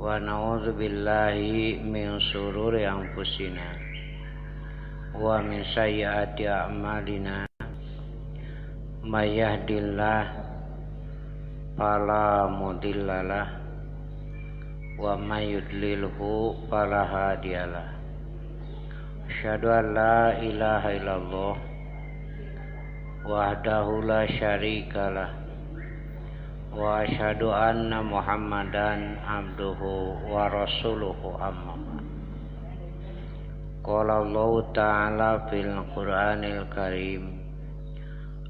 wa na'udzu billahi min shururi anfusina wa min sayyiati a'malina may yahdihillahu fala mudhillalah wa may yudlilhu fala hadiyalah. Asyhadu an la ilaha illallah wahdahu la syarikalah wa asyhadu anna Muhammadan abduhu wa rasuluhu amma ba'd. Qala Allah ta'ala fil Qur'anil Karim,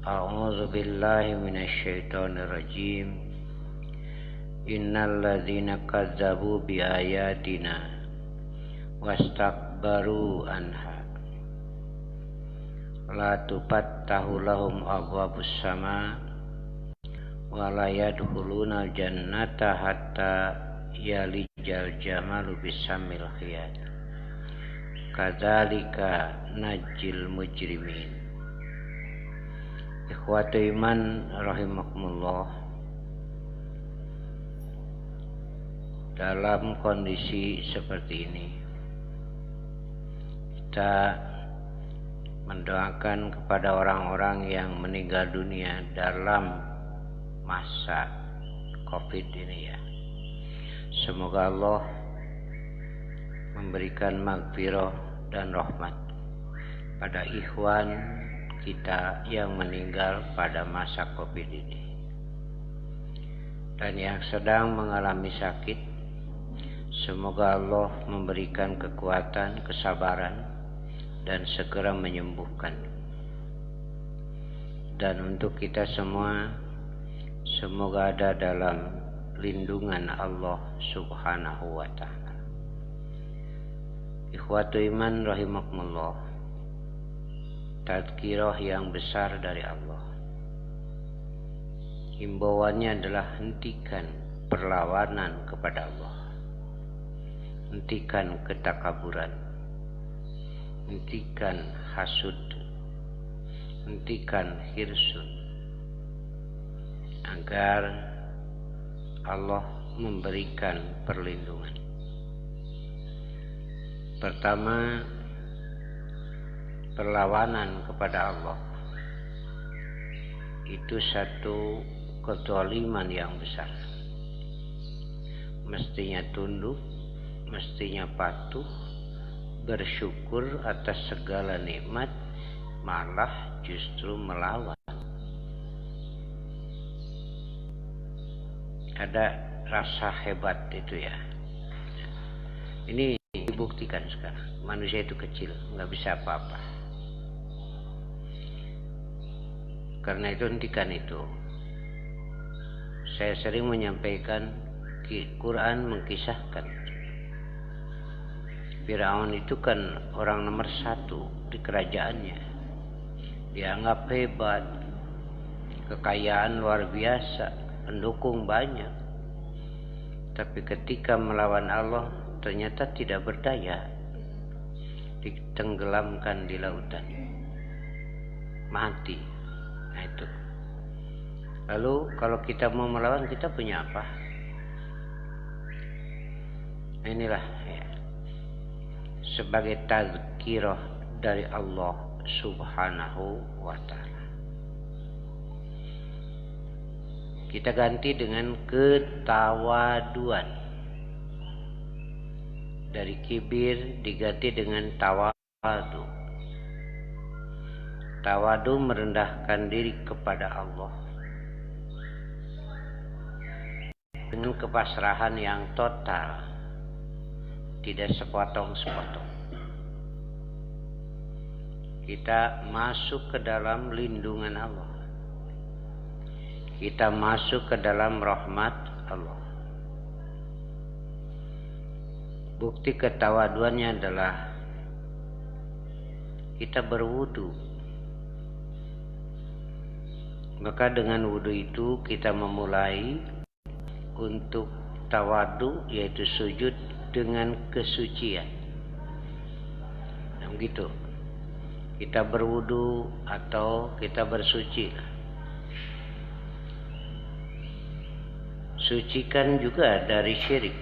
a'udzu billahi minasy syaithanir rajim. Innal ladzina kadzdzabu bi ayatina wastakbaru anha la tufattahu lahum abwabus sama wa la yadkhuluna jannata hatta yalijal jamalu bisamil khiyat kadzalika najil mujrimin. Ikhwatu iman rahimakumullah, dalam kondisi seperti ini kita mendoakan kepada orang-orang yang meninggal dunia dalam masa COVID ini ya. Semoga Allah memberikan maghfirah dan rahmat pada ikhwan kita yang meninggal pada masa COVID ini. Dan yang sedang mengalami sakit, semoga Allah memberikan kekuatan, kesabaran dan segera menyembuhkan. Dan untuk kita semua, semoga ada dalam lindungan Allah Subhanahu wa ta'ala. Ikhwatu iman rahimakumullah, tadzkirah yang besar dari Allah. Himbauannya adalah hentikan perlawanan kepada Allah, hentikan ketakaburan, hentikan hasud, hentikan hirsun, agar Allah memberikan perlindungan. Pertama, perlawanan kepada Allah itu satu kezaliman yang besar. Mestinya tunduk, mestinya patuh, bersyukur atas segala nikmat, malah justru melawan. Ada rasa hebat itu ya. Ini dibuktikan sekarang. Manusia itu kecil, nggak bisa apa-apa. Karena itu hentikan itu. Saya sering menyampaikan, Quran mengkisahkan Firaun itu kan orang nomor 1 di kerajaannya. Dianggap hebat, kekayaan luar biasa, pendukung banyak, tapi ketika melawan Allah ternyata tidak berdaya, ditenggelamkan di lautan, mati. Nah itu. Lalu kalau kita mau melawan, kita punya apa? Inilah ya, sebagai tazkirah dari Allah Subhanahu wa ta'ala. Kita ganti dengan ketawaduan. Dari kibir diganti dengan tawadu. Tawadu merendahkan diri kepada Allah dengan kepasrahan yang total, tidak sepotong-sepotong. Kita masuk ke dalam lindungan Allah. Kita masuk ke dalam rahmat Allah. Bukti ketawaduannya adalah kita berwudu. Maka dengan wudu itu kita memulai untuk tawadu, yaitu sujud dengan kesucian. Nah, begitu. Kita berwudu atau kita bersuci. Sucikan juga dari syirik.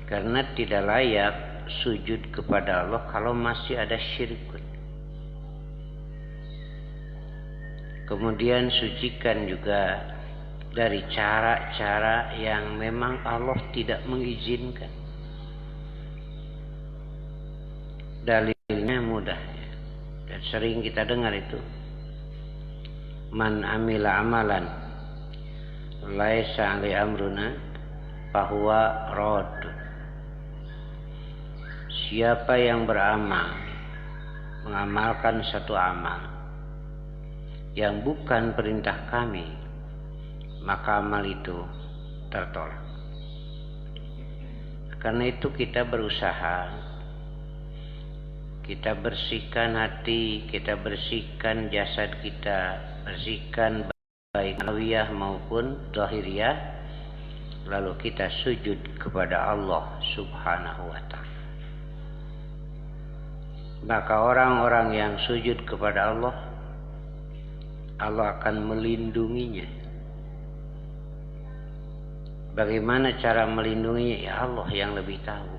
Karena tidak layak sujud kepada Allah kalau masih ada syirik. Kemudian sucikan juga dari cara-cara yang memang Allah tidak mengizinkan. Dalilnya mudah dan sering kita dengar itu. Man amila amalan laisa ali amruna fahuwa rad. Siapa yang beramal, mengamalkan satu amal yang bukan perintah kami, maka amal itu tertolak. Karena itu kita berusaha, kita bersihkan hati, kita bersihkan jasad kita, bersihkan baik alawiyah maupun zahiriyah, lalu kita sujud kepada Allah Subhanahu wa ta'ala. Maka orang-orang yang sujud kepada Allah, Allah akan melindunginya. Bagaimana cara melindunginya? Ya Allah yang lebih tahu.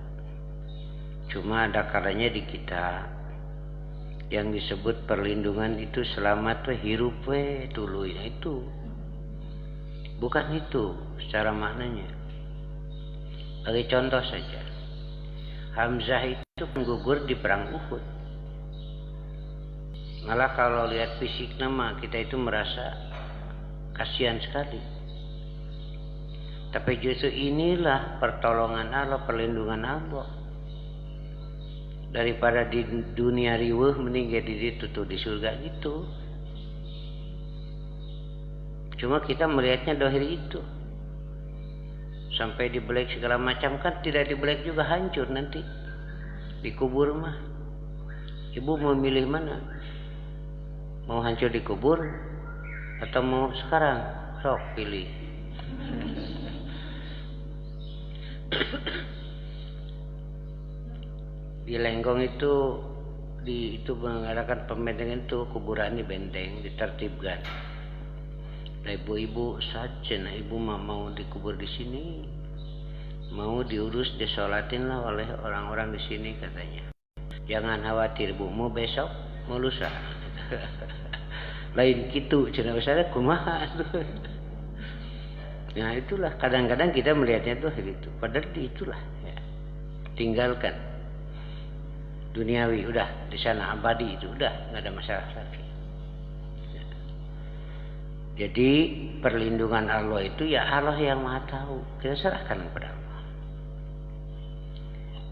Cuma ada kalanya di kita yang disebut perlindungan itu selamat we hirup we tuluy, itu bukan itu secara maknanya. Bagi contoh saja, Hamzah itu gugur di perang Uhud. Malah kalau lihat fisik nama kita itu merasa kasihan sekali. Tapi justru inilah pertolongan Allah, perlindungan Allah. Daripada di dunia riweuh mending di situ tuh di surga gitu. Cuma kita melihatnya dohir itu. Sampai dibelek segala macam, kan tidak dibelek juga hancur nanti. Dikubur mah. Ibu mau milih mana? Mau hancur dikubur atau mau sekarang? Sok pilih. Di Lenggong itu mengadakan pembentengan itu, kuburan di benteng ditertibkan. Nah, ibu-ibu saja, nah ibu mau dikubur di sini, mau diurus disolatin lah oleh orang-orang di sini katanya. Jangan khawatir bu, mau besok mau lusa. Lain gitu, cenah usahanya kumaha tuh. Nah itulah kadang-kadang kita melihatnya tuh gitu. Padahal itulah ya. Tinggalkan duniawi, udah di sana abadi itu udah nggak ada masalah lagi. Ya. Jadi perlindungan Allah itu ya Allah yang Maha Tahu. Kita serahkan kepada Allah.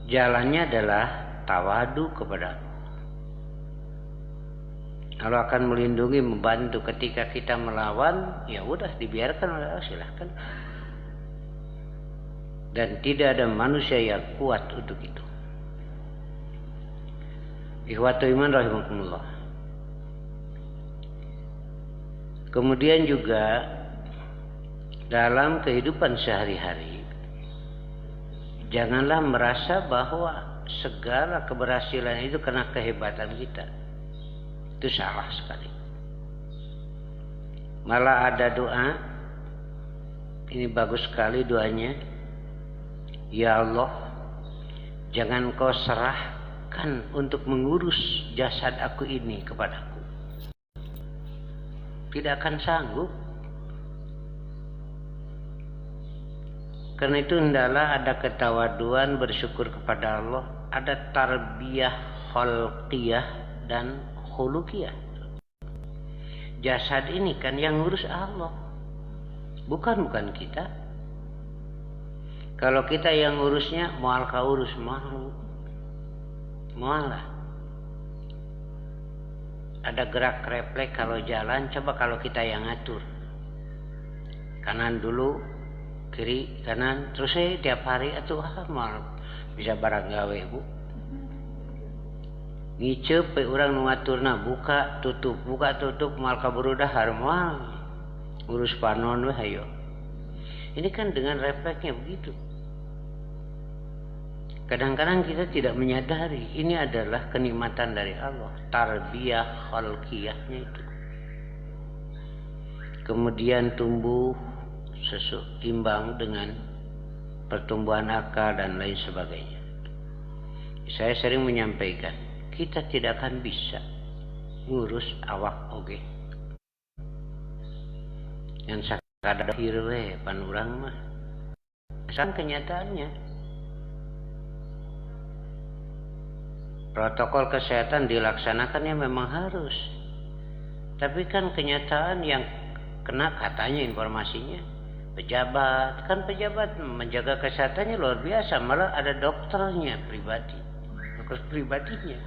Jalannya adalah tawadu kepada Allah. Allah akan melindungi, membantu ketika kita melawan, ya udah dibiarkan oleh Allah, silahkan. Dan tidak ada manusia yang kuat untuk itu. Ikhwatu iman rahimakumullah. Kemudian juga dalam kehidupan sehari-hari, janganlah merasa bahwa segala keberhasilan itu karena kehebatan kita. Itu salah sekali. Malah ada doa, ini bagus sekali doanya. Ya Allah, jangan kau serahkan untuk mengurus jasad aku ini kepadaku. Tidak akan sanggup. Karena itu hendaklah ada ketawaduan, bersyukur kepada Allah, ada tarbiyah khalqiyah dan khuluqiyah. Jasad ini kan yang ngurus Allah, bukan kita. Kalau kita yang ngurusnya, mual ka urus mual lah. Ada gerak refleks kalau jalan, coba kalau kita yang ngatur. Kanan dulu, kiri, kanan, terus tiap hari atuh mal bisa barang gawe bu. Ngicep orang ngaturna buka tutup mal kaburu dahar moal urus panon we hayo. Ini kan dengan refleksnya begitu. Kadang-kadang kita tidak menyadari ini adalah kenikmatan dari Allah, tarbiyah khalqiyahnya itu. Kemudian tumbuh seimbang dengan pertumbuhan akal dan lain sebagainya. Saya sering menyampaikan, kita tidak akan bisa ngurus awak oge. Yang sakadar hirwe pan urang mah. Sang kenyataannya. Protokol kesehatan dilaksanakannya memang harus. Tapi kan kenyataan yang kena katanya informasinya pejabat, kan pejabat menjaga kesehatannya luar biasa, malah ada dokternya pribadi, dokter pribadinya.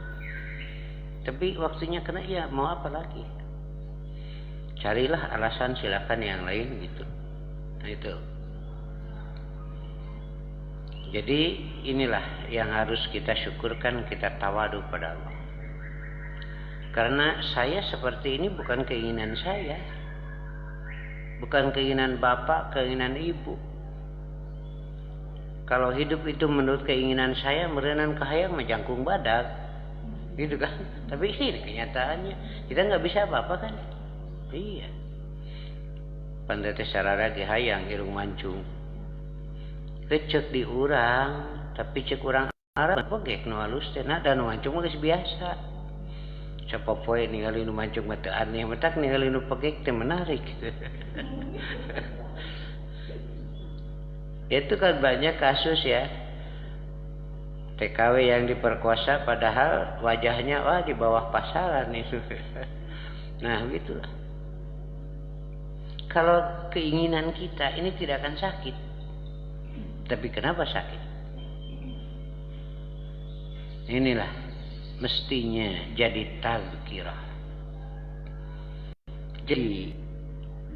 Tapi waktunya kena, ya mau apa lagi? Carilah alasan, silakan yang lain gitu. Nah itu. Jadi inilah yang harus kita syukurkan, kita tawadu pada Allah. Karena saya seperti ini bukan keinginan saya. Bukan keinginan bapak, keinginan ibu. Kalau hidup itu menurut keinginan saya, merenang kahayang majangkung badak. Gitu kan. Tapi ini kenyataannya. Kita nggak bisa apa-apa kan. Iya. Pandai sarara gehayang irung mancung. Kecek di urang, tapi cek urang Arab pegek nu halus teh na dan mancung geus biasa. Sapopoe ningali nu mancung mah teu aneh, matak ningali nu pegek teh menarik. Itu kan banyak kasus ya. TKW yang diperkosa padahal wajahnya wah di bawah pasaran itu. Nah, begitulah. Kalau keinginan kita ini tidak akan sakit. Tapi kenapa sakit? Inilah mestinya jadi tazkirah. Jadi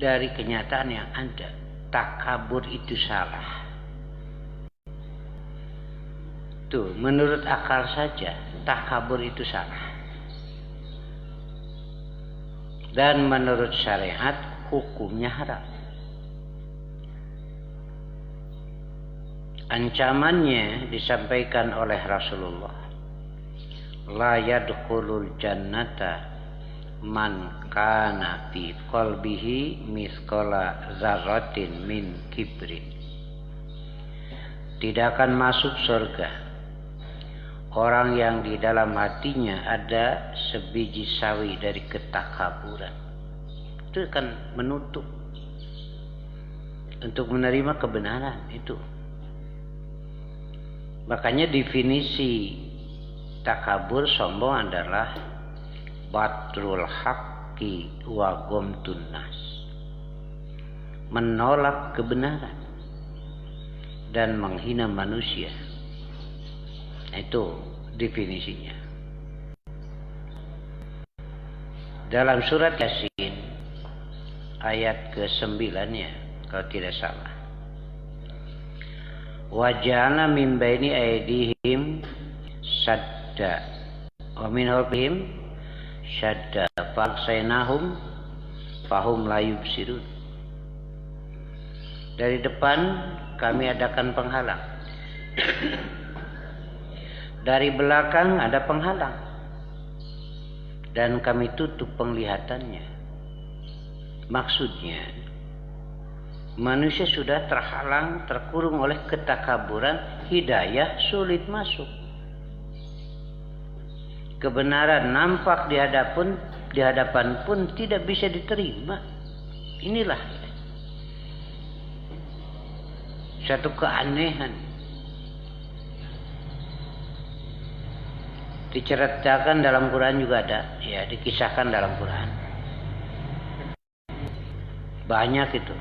dari kenyataan yang ada, takabur itu salah. Tuh, menurut akal saja takabur itu salah. Dan menurut syariat hukumnya haram. Ancamannya disampaikan oleh Rasulullah. La yadkhulul jannata man kana fi qalbihi mithqala dzarratin min kibrin. Tidak akan masuk surga orang yang di dalam hatinya ada sebiji sawi dari ketakaburan. Itu akan menutup untuk menerima kebenaran itu. Makanya definisi takabur sombong adalah batrul haqqi wa ghamtun nas. Menolak kebenaran dan menghina manusia. Itu definisinya. Dalam surat Yasin ayat ke-9-nya kalau tidak salah. Wa ja'alna min baini aydihim sadda wa min khalfihim sadda fa'agsaynahum fahum la yubsirun. Dari depan kami adakan penghalang. Dari belakang ada penghalang. Dan kami tutup penglihatannya. Maksudnya manusia sudah terhalang, terkurung oleh ketakaburan, hidayah sulit masuk. Kebenaran nampak di hadapan pun tidak bisa diterima. Inilah satu keanehan. Diceritakan dalam Quran juga ada, ya, dikisahkan dalam Quran. Banyak itu.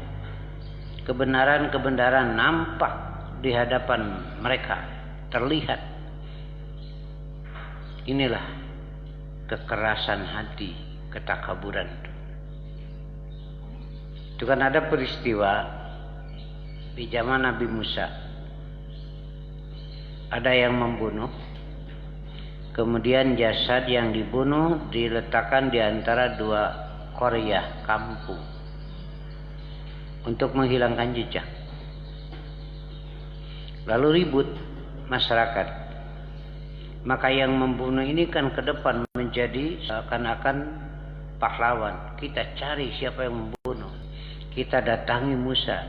Kebenaran-kebenaran nampak di hadapan mereka, terlihat. Inilah kekerasan hati, ketakaburan. Itu kan ada peristiwa di zaman Nabi Musa. Ada yang membunuh, kemudian jasad yang dibunuh diletakkan di antara dua qaryah, kampung, untuk menghilangkan jejak. Lalu ribut masyarakat. Maka yang membunuh ini kan ke depan menjadi seakan-akan pahlawan. Kita cari siapa yang membunuh. Kita datangi Musa.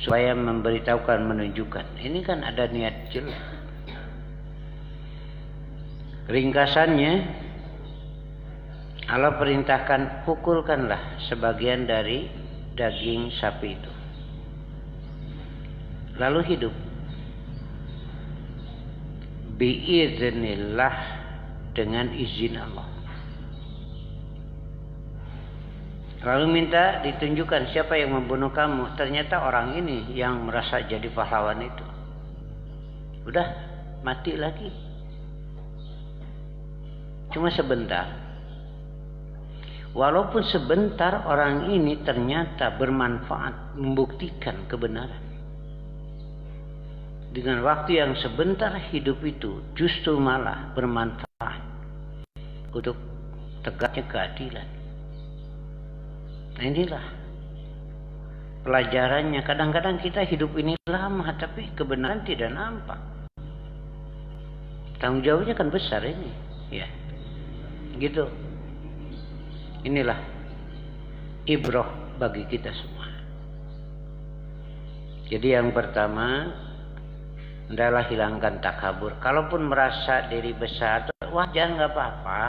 supaya memberitahukan, menunjukkan. Ini kan ada niat jelas. Ringkasannya, Allah perintahkan pukulkanlah sebagian dari daging sapi itu, lalu hidup biiznillah, dengan izin Allah. Lalu minta ditunjukkan siapa yang membunuh kamu. Ternyata orang ini yang merasa jadi pahlawan itu. Udah mati lagi. Cuma sebentar. Walaupun sebentar, orang ini ternyata bermanfaat, membuktikan kebenaran. Dengan waktu yang sebentar hidup itu justru malah bermanfaat untuk tegaknya keadilan. Nah, inilah pelajarannya. Kadang-kadang kita hidup ini lama tapi kebenaran tidak nampak. Tanggung jawabnya kan besar ini, ya. Gitu. Inilah ibrah bagi kita semua. Jadi yang pertama adalah hilangkan takabur. Kalaupun merasa diri besar, wajar, nggak apa-apa.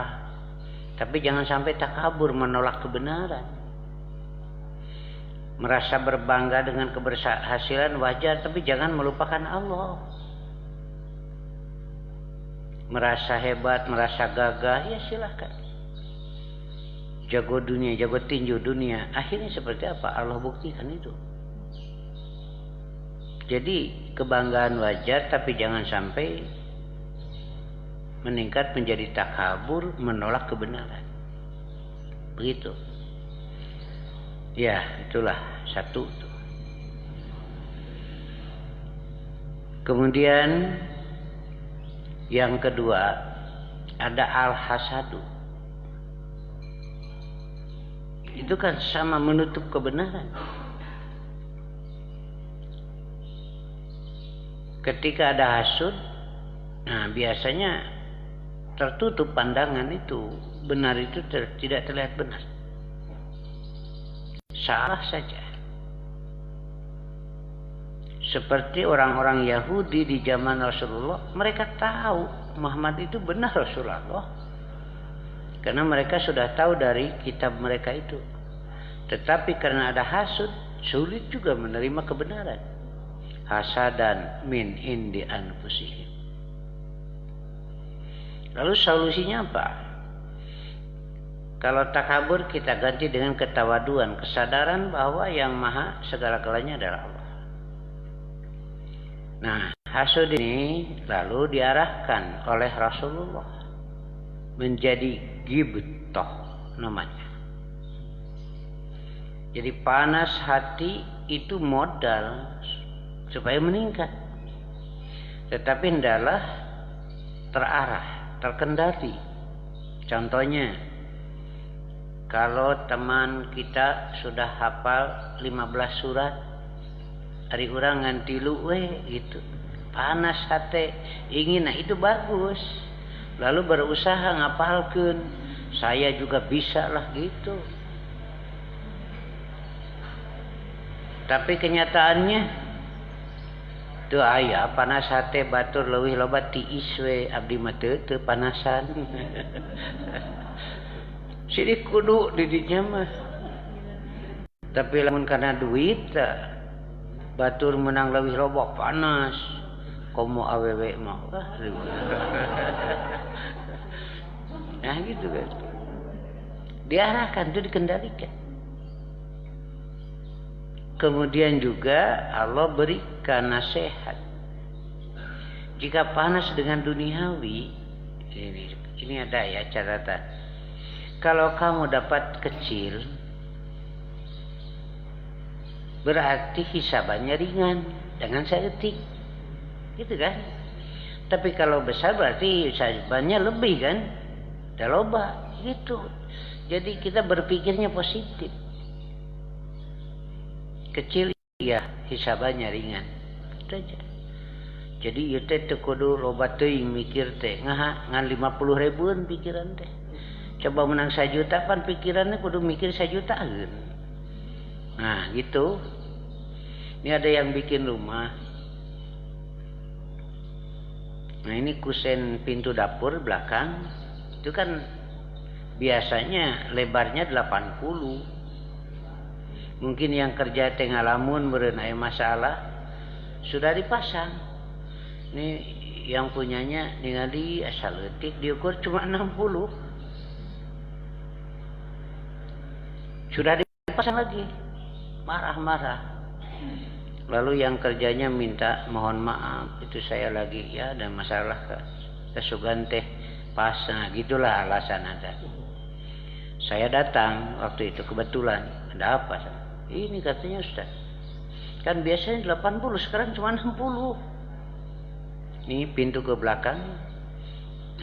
Tapi jangan sampai takabur, menolak kebenaran. Merasa berbangga dengan keberhasilan wajar, tapi jangan melupakan Allah. Merasa hebat, merasa gagah, ya silahkan. Jago dunia, jago tinju dunia. Akhirnya seperti apa? Allah buktikan itu. Jadi kebanggaan wajar, tapi jangan sampai meningkat menjadi takabur, menolak kebenaran. Begitu. Ya, itulah satu. Kemudian yang kedua ada al-hasadu. Itu kan sama menutup kebenaran. Ketika ada hasud, nah biasanya tertutup pandangan itu, benar itu tidak terlihat benar. Salah saja. Seperti orang-orang Yahudi di zaman Rasulullah, mereka tahu Muhammad itu benar Rasulullah. Karena mereka sudah tahu dari kitab mereka itu. Tetapi karena ada hasud, sulit juga menerima kebenaran. Hasadan min indi anfusihim. Lalu solusinya apa? Kalau takabur kita ganti dengan ketawaduan, kesadaran bahwa yang maha segala-galanya adalah Allah. Nah, hasud ini lalu diarahkan oleh Rasulullah menjadi ghibtah namanya. Jadi panas hati itu modal supaya meningkat. Tetapi hendaklah terarah, terkendali. Contohnya, kalau teman kita sudah hafal 15 surat, hari urang ngan tilu gitu. Panas hati, ingin, nah itu bagus. Lalu berusaha ngapalkeun, saya juga bisa lah gitu. Tapi kenyataannya teu aya panas hati batur leuwih loba tiis we, abdi mah teu panasan. Sidik kudu di dinya mah. Tapi lamun kana duit batur menang leuwih loba panas. Komo awewe mah. Nah gitu kan. Diarahkan itu, dikendalikan. Kemudian juga Allah berikan nasihat. Jika panas dengan duniawi, ini ada ya catatan. Kalau kamu dapat kecil, berarti hisabannya ringan, jangan seetik, gitu kan? Tapi kalau besar berarti hisabannya lebih kan, dah loba, gitu. Jadi kita berpikirnya positif. Kecil ya hisabannya ringan, itu aja. Jadi ieu teh teu kudu loba teuing mikir teh, ngaha ngan 50.000-an pikiran teh. Coba menang 1 juta pan pikirannya kudu mikir 1 jutaan. Nah gitu. Ini ada yang bikin rumah. Nah ini kusen pintu dapur belakang. Itu kan biasanya lebarnya 80. Mungkin yang kerja tengah lamun berenai masalah sudah dipasang. Ini yang punyanya ningali asal letik diukur cuma 60. Sudah dipasang lagi. Marah-marah. Lalu yang kerjanya minta mohon maaf, itu saya lagi ya ada masalah kesugan teh pas, nah gitulah alasan ada. Saya datang waktu itu kebetulan, ada apa? Ini katanya Ustaz, kan biasanya 80 sekarang cuma 60. Ini pintu ke belakang.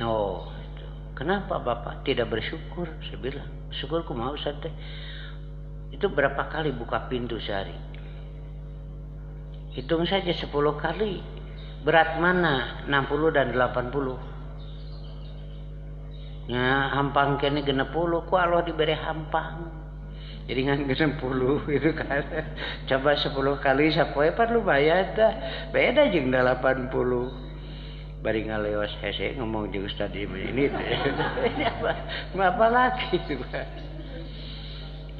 Oh, kenapa Bapak tidak bersyukur? Saya bilang, syukurku mau Ustaz teh. Itu berapa kali buka pintu sehari? Hitung saja 10 kali. Berat mana 60 dan 80? Nah, hampang kene 60, ku Allah diberi hampang. Jadi ngan 60 itu kan. Coba 10 kali sapoe perlu bayar dah. Beda jeung 80. Bari ngaleos hese ngomong jeung Ustaz ini. Ini apa lagi?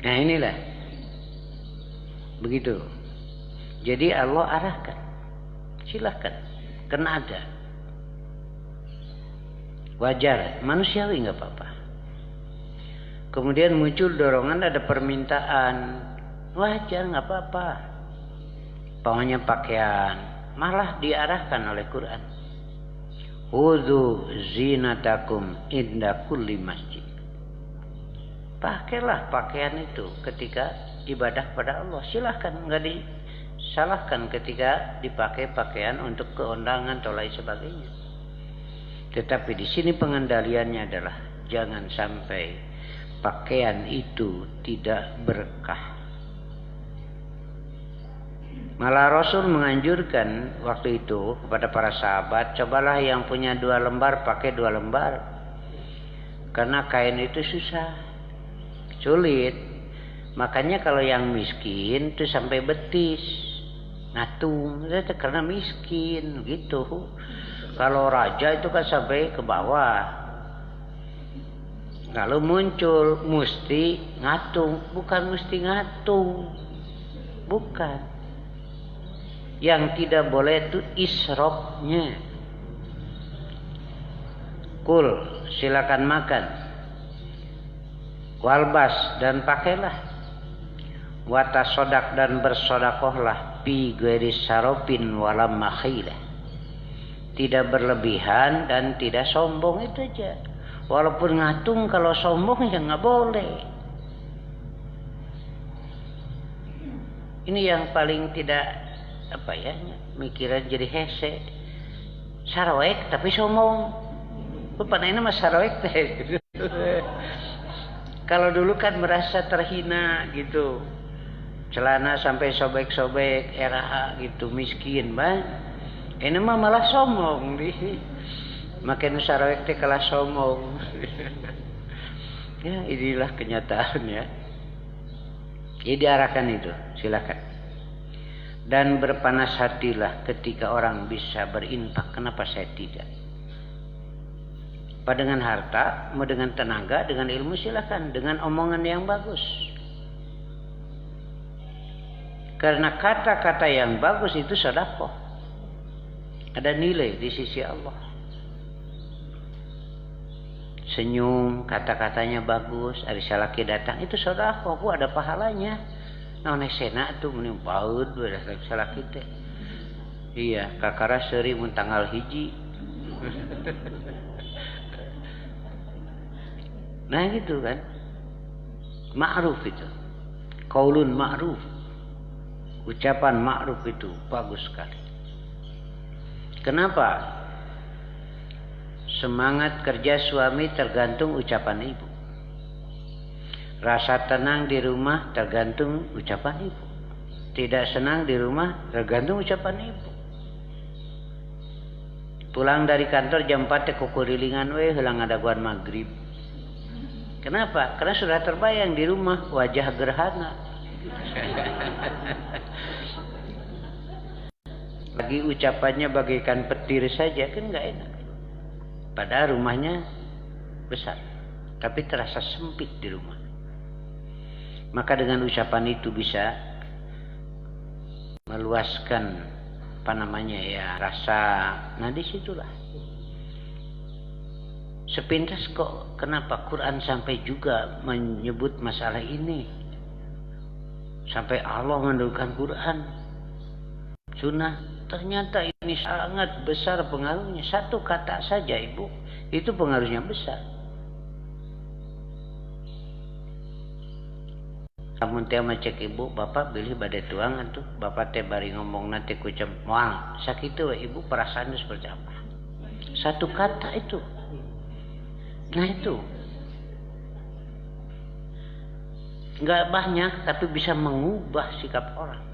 Nah, inilah. Begitu. Jadi Allah arahkan. Silahkan. Kena ada. Wajar. Manusiawi nggak apa-apa. Kemudian muncul dorongan ada permintaan. Wajar nggak apa-apa. Pokoknya pakaian. Malah diarahkan oleh Quran. Khudzu zinatakum inda kulli masjid. Pakailah pakaian itu ketika ibadah pada Allah. Silahkan. Nggak disalahkan ketika dipakai pakaian untuk keundangan atau lain sebagainya. Tetapi di sini pengendaliannya adalah jangan sampai pakaian itu tidak berkah. Malah Rasul menganjurkan waktu itu kepada para sahabat, cobalah yang punya 2 lembar pakai 2 lembar. Karena kain itu susah, sulit. Makanya kalau yang miskin itu sampai betis, ngatung, itu karena miskin gitu. Kalau raja itu kan sampai ke bawah. Kalau muncul mesti ngatung, bukan mesti ngatung, bukan. Yang tidak boleh itu israfnya. Kul, silakan makan. Walbas, dan pakailah. Watasodak, dan bersodakohlah. Bi ghairi sarofin walam makhilah. Tidak berlebihan dan tidak sombong, itu aja. Walaupun ngatung, kalau sombong ya nggak boleh. Ini yang paling tidak mikiran jadi hese. Sarawek tapi sombong. Panahnya mah sarawek teh. Kalau dulu kan merasa terhina gitu. Celana sampai sobek-sobek, era gitu, miskin bang. Ini mah malah sombong di. Makin sarawek teh kalah sombong. Ya, inilah kenyataannya. Jadi diarahkan itu, silakan. Dan berpanas hatilah ketika orang bisa berinfak. Kenapa saya tidak? Apa dengan harta, mau dengan tenaga, dengan ilmu silakan. Dengan omongan yang bagus. Karena kata-kata yang bagus itu sedekah. Ada nilai di sisi Allah. Senyum, kata-katanya bagus, ada salaki datang, itu sedekah, ada pahalanya. Nah, sena tuh meni baud beres salaki teh. Iya, kakara seuri mun tanggal 1. Nah gitu kan. Ma'ruf itu. Qaulun ma'ruf. Ucapan ma'ruf itu bagus sekali. Kenapa? Semangat kerja suami tergantung ucapan ibu. Rasa tenang di rumah tergantung ucapan ibu. Tidak senang di rumah tergantung ucapan ibu. Pulang dari kantor jam 4 kukurilingan heulang adaguan maghrib. Kenapa? Karena sudah terbayang di rumah wajah gerhana. Lagi ucapannya bagaikan petir saja kan nggak enak. Padahal rumahnya besar, tapi terasa sempit di rumah. Maka dengan ucapan itu bisa meluaskan rasa. Nah disitulah sepintas kok kenapa Quran sampai juga menyebut masalah ini, sampai Allah menurunkan Quran, sunnah. Ternyata ini sangat besar pengaruhnya. Satu kata saja ibu itu pengaruhnya besar. Kamu teh cek ibu, bapak pilih badai tuangan tuh, bapak teh bari ngomong nanti kucap mual sakit tuh ibu, perasaannya seperti apa? Satu kata itu. Nah itu nggak banyak tapi bisa mengubah sikap orang.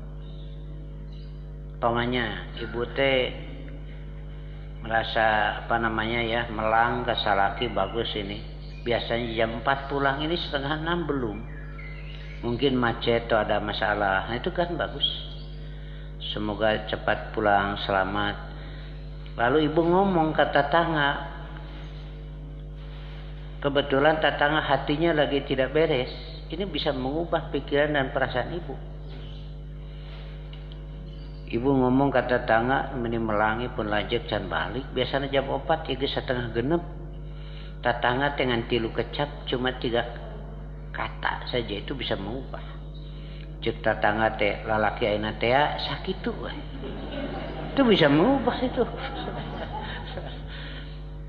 Pamannya ibu teh merasa melang ke salaki bagus ini, biasanya jam 4 pulang, ini setengah 6 belum. Mungkin macet atau ada masalah. Nah itu kan bagus. Semoga cepat pulang selamat. Lalu ibu ngomong ke tetangga. Kebetulan tetangga hatinya lagi tidak beres. Ini bisa mengubah pikiran dan perasaan ibu. Ibu ngomong ke tetangga, ini melangi pun lanjut can balik. Biasanya jam 4 ya setengah genep. Tetangga dengan tilu kecap cuma 3 kata saja itu bisa mengubah. Cek tetangga teh lalaki ayeuna teh sakit tuh. Itu bisa mengubah itu.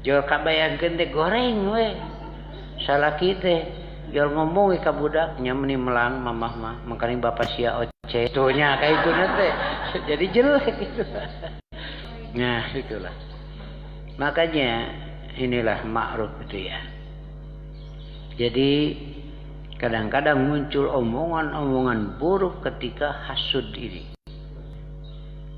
Jol kabayangkeun teh goreng we. Salaki teh jol ngomong we ka budak nya meuni melang mamah mah mangkani bapak sia oce tuhnya kayak itu teh. Jadi jelek itu. Nah, itulah. Makanya inilah ma'ruf itu ya. Jadi kadang-kadang muncul omongan-omongan buruk ketika hasud ini.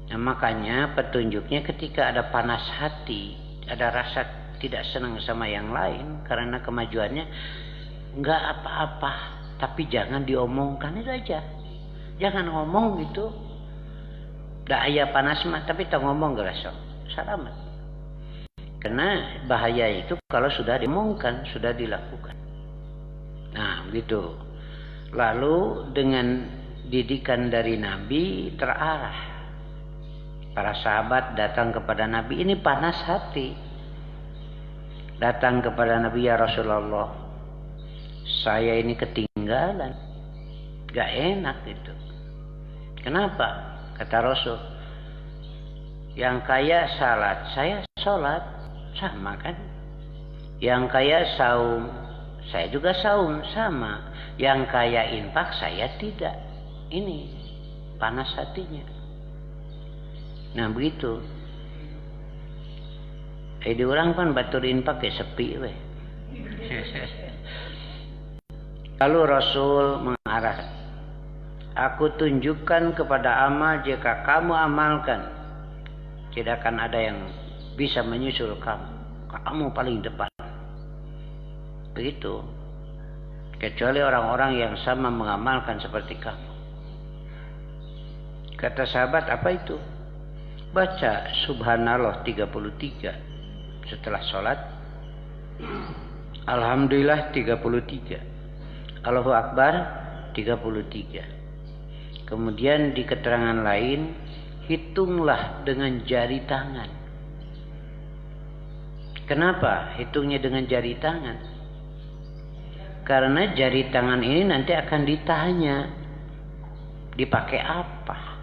Nah, makanya petunjuknya ketika ada panas hati, ada rasa tidak senang sama yang lain karena kemajuannya, enggak apa-apa, tapi jangan diomongkan itu aja. Jangan ngomong gitu. Da aya panas mah tapi tak ngomong gerasok. Salamat. Karena bahaya itu kalau sudah diomongkan, sudah dilakukan. Nah begitu. Lalu dengan didikan dari Nabi terarah. Para sahabat datang kepada Nabi, ini panas hati. Datang kepada Nabi, ya Rasulullah, saya ini ketinggalan. Gak enak itu. Kenapa? Kata Rasul, yang kaya salat, saya salat, sama kan? Yang kaya saum, saya juga saum, sama. Yang kaya infak, saya tidak. Ini panas hatinya. Nah begitu. Di orang kan batur infak ya sepi weh. Lalu Rasul mengarah, aku tunjukkan kepada amal, jika kamu amalkan tidak akan ada yang bisa menyusul kamu. Kamu paling depan. Begitu. Kecuali orang-orang yang sama mengamalkan seperti kamu. Kata sahabat, apa itu? Baca subhanallah 33 setelah sholat. Alhamdulillah 33. Allahu Akbar 33. Kemudian di keterangan lain, hitunglah dengan jari tangan. Kenapa hitungnya dengan jari tangan? Karena jari tangan ini nanti akan ditanya, dipakai apa?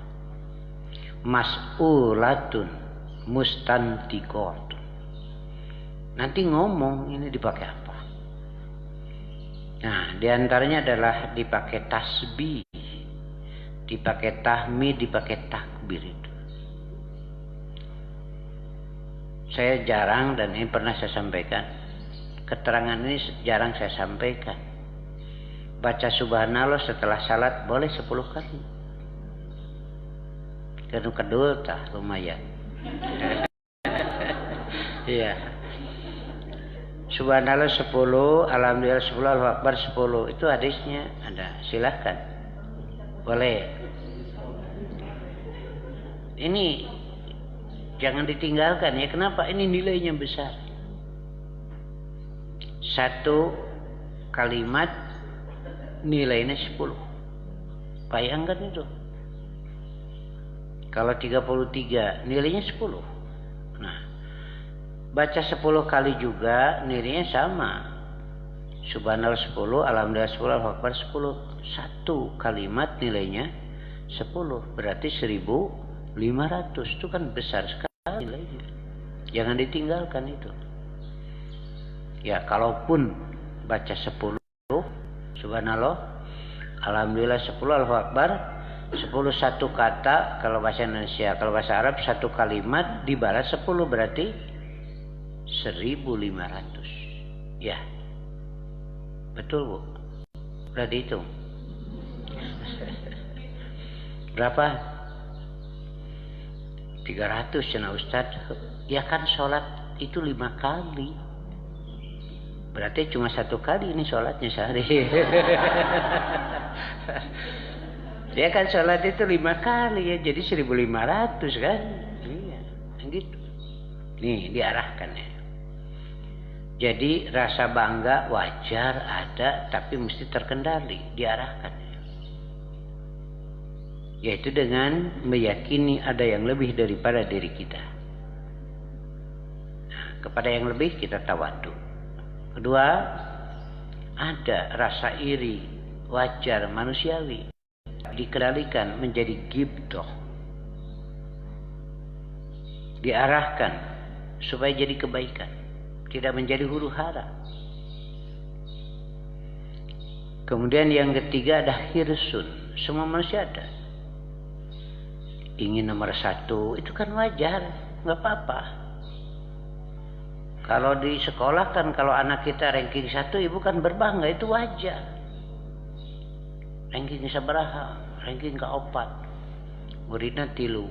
Mas'ulatun mustantiqatun. Nanti ngomong ini dipakai apa? Nah, diantaranya adalah dipakai tasbih, dipakai tahmid, dipakai takbir itu. Saya jarang, dan ini pernah saya sampaikan, keterangan ini jarang saya sampaikan. Baca subhanallah setelah salat boleh 10 kali. Kedul tah lumayan. Iya. Subhanallah 10, alhamdulillah 10, Allahu Akbar 10. Itu hadisnya ada. Silakan. Boleh. Ini Jangan ditinggalkan ya. Kenapa? Ini nilainya besar. Satu kalimat nilainya 10. Bayangkan itu. Kalau 33 nilainya 10. Nah, baca 10 kali juga nilainya sama. Subhanallah 10, alhamdulillah 10, Allahu Akbar 10. Satu kalimat nilainya 10. Berarti 1500. Itu kan besar sekali nilainya. Jangan ditinggalkan itu. Ya, kalaupun baca 10, subhanallah, alhamdulillah 10, Allahu Akbar 10 satu kata kalau bahasa Indonesia. Kalau bahasa Arab satu kalimat dibalas 10 berarti 1500. Ya. Betul, Bu? Udah dihitung. Berapa? 300 ya Ustaz. Ya kan sholat itu 5 kali. Berarti cuma 1 kali ini sholatnya sehari. Ya kan sholat itu 5 kali ya. Jadi 1500 kan. Iya. Gitu. Nih diarahkan ya. Jadi rasa bangga wajar ada, tapi mesti terkendali, diarahkan. Yaitu dengan meyakini ada yang lebih daripada diri kita. Nah, kepada yang lebih kita tawadu. Kedua, ada rasa iri, wajar, manusiawi. Dikendalikan menjadi ghibthah. Diarahkan supaya jadi kebaikan. Tidak menjadi huru hara. Kemudian yang ketiga ada hirsun. Semua manusia ada. Ingin nomor 1 itu kan wajar, nggak apa-apa. Kalau di sekolah kan kalau anak kita ranking 1, ibu kan berbangga, itu wajar. Ranking sabaraha, ranking ke-4, muridnya 3.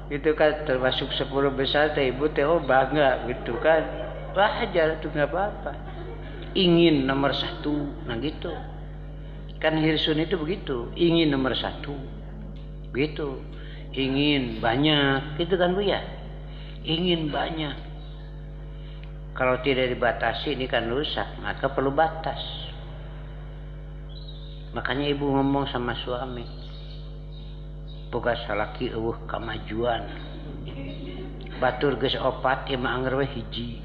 Itu kan termasuk 10 besar teh ibu teh bangga gitu kan. Wajar itu nggak apa-apa. Ingin nomor 1, nah gitu. Kan hirsun itu begitu, ingin nomor 1. Gitu. Ingin banyak, gitu kan Bu ya? Ingin banyak. Kalau tidak dibatasi ini kan rusak, maka perlu batas. Makanya ibu ngomong sama suami. Boga salaki eueuh kamajuan. Batur geus 4 ieu mah anger we hiji.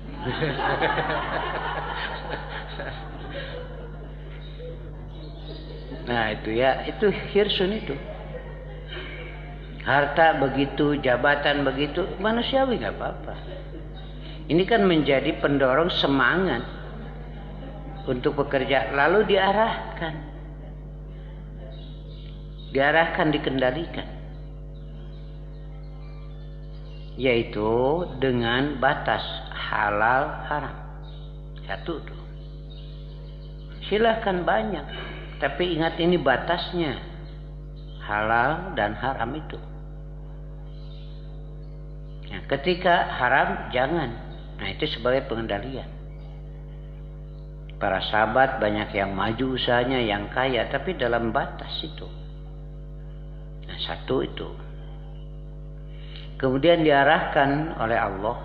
Nah itu ya, itu hirsun itu. Harta begitu, jabatan begitu, manusiawi nggak apa-apa. Ini kan menjadi pendorong semangat untuk bekerja, lalu diarahkan. Dikendalikan, yaitu dengan batas halal haram. 1 tuh. Silahkan banyak, tapi ingat ini batasnya, halal dan haram itu. Nah, ketika haram jangan. Nah itu sebagai pengendalian. Para sahabat banyak yang maju usahanya, yang kaya, tapi dalam batas itu. Nah, 1 itu. Kemudian diarahkan oleh Allah.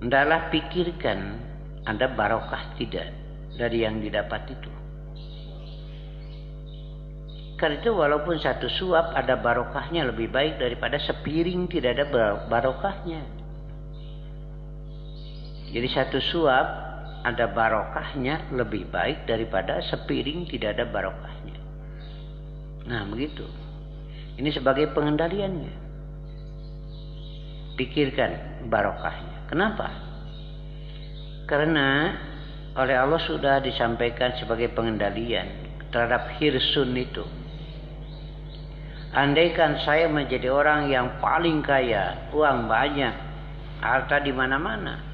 Hendaklah pikirkan ada barokah tidak dari yang didapat itu. Karena itu walaupun 1 suap ada barokahnya lebih baik daripada sepiring tidak ada barokahnya. Jadi 1 suap ada barokahnya lebih baik daripada sepiring tidak ada barokahnya. Nah begitu. Ini sebagai pengendaliannya. Pikirkan barokahnya. Kenapa? Karena oleh Allah sudah disampaikan sebagai pengendalian terhadap hirsun itu. Andaikan saya menjadi orang yang paling kaya, uang banyak, harta di mana-mana,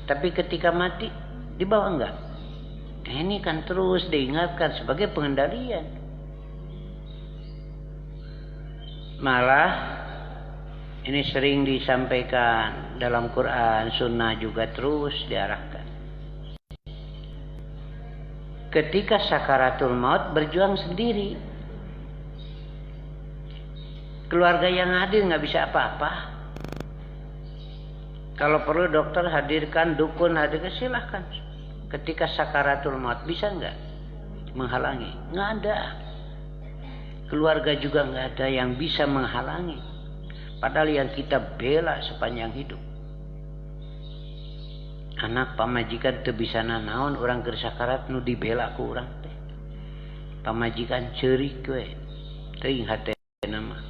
tapi ketika mati dibawa enggak? Ini kan terus diingatkan sebagai pengendalian. Malah ini sering disampaikan dalam Quran, Sunnah juga terus diarahkan. Ketika sakaratul maut berjuang sendiri. Keluarga yang hadir nggak bisa apa-apa. Kalau perlu dokter hadirkan, dukun hadirkan, silahkan. Ketika sakaratul maut bisa nggak menghalangi? Nggak ada. Keluarga juga nggak ada yang bisa menghalangi. Padahal yang kita bela sepanjang hidup. Anak pamajikan teu bisa nanaon orang keur sakarat nu dibela ku urang teh. Pamajikan ceurik we. Teuing hatena mah.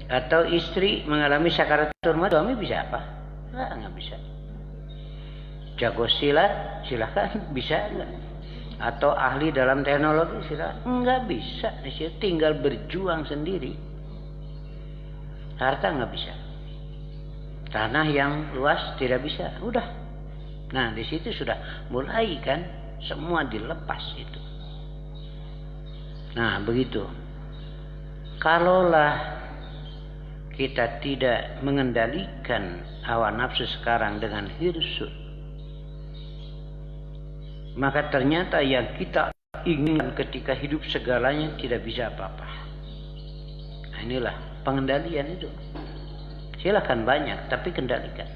Atau istri mengalami sakaratul maut, suami bisa apa? Nggak bisa. Jago silat, silakan, bisa nggak? Atau ahli dalam teknologi, silakan. Nggak bisa, tinggal berjuang sendiri. Harta nggak bisa. Tanah yang luas tidak bisa, udah. Nah di situ sudah mulai kan, semua dilepas itu. Nah begitu. Kalaulah kita tidak mengendalikan hawa nafsu sekarang dengan hirsun, maka ternyata yang kita inginkan ketika hidup segalanya tidak bisa apa-apa. Nah, inilah pengendalian itu. Silakan banyak, tapi kendalikan.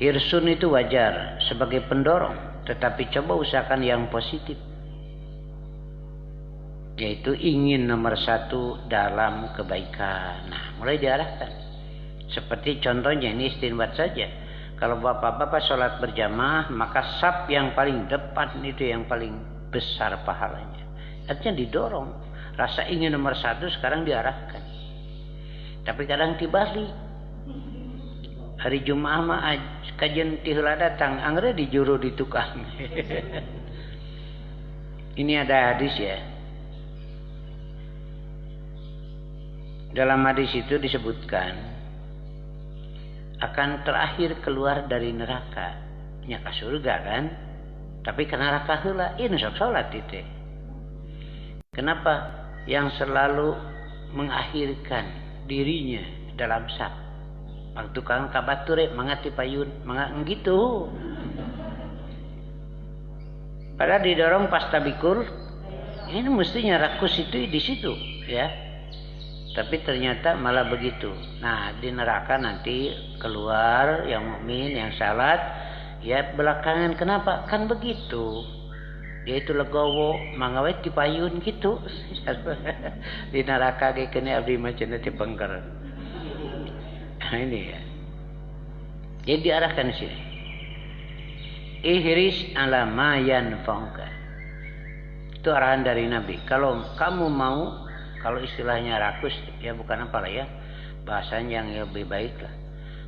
Hirsun itu wajar sebagai pendorong, tetapi coba usahakan yang positif. Yaitu ingin nomor satu dalam kebaikan. Nah, mulai diarahkan. Seperti contohnya ini istinbat saja. Kalau bapak-bapak sholat berjamaah, maka saf yang paling depan itu yang paling besar pahalanya. Artinya didorong. Rasa ingin nomor satu sekarang diarahkan. Tapi kadang dibalik. Hari Jumaah mah kajian tihula datang, angre dijuru di tukang. Ini ada hadis ya. Dalam hadis itu disebutkan akan terakhir keluar dari neraka nya ka surga kan, tapi ke neraka heula ieu sok salat itu. Kenapa? Yang selalu mengakhirkan dirinya dalam saf. Waktu kang kabature mangati payun, gitu. Padahal didorong pas tabikur, ini mestinya rakus itu di situ ya. Tapi ternyata malah begitu. Nah, di neraka nanti keluar yang mukmin, yang salat, ya belakangan kenapa? Kan begitu. Dia itu legowo, mangawet dipayun gitu. Di neraka ge kene abdi macam teh pengker. Nah, ini ya. Jadi diarahkan di sini. Ihris ala ma yanfa'uka. Itu arahan dari Nabi. Kalau kamu mau, kalau istilahnya rakus, ya bukan apa lah ya, bahasanya yang lebih baik lah.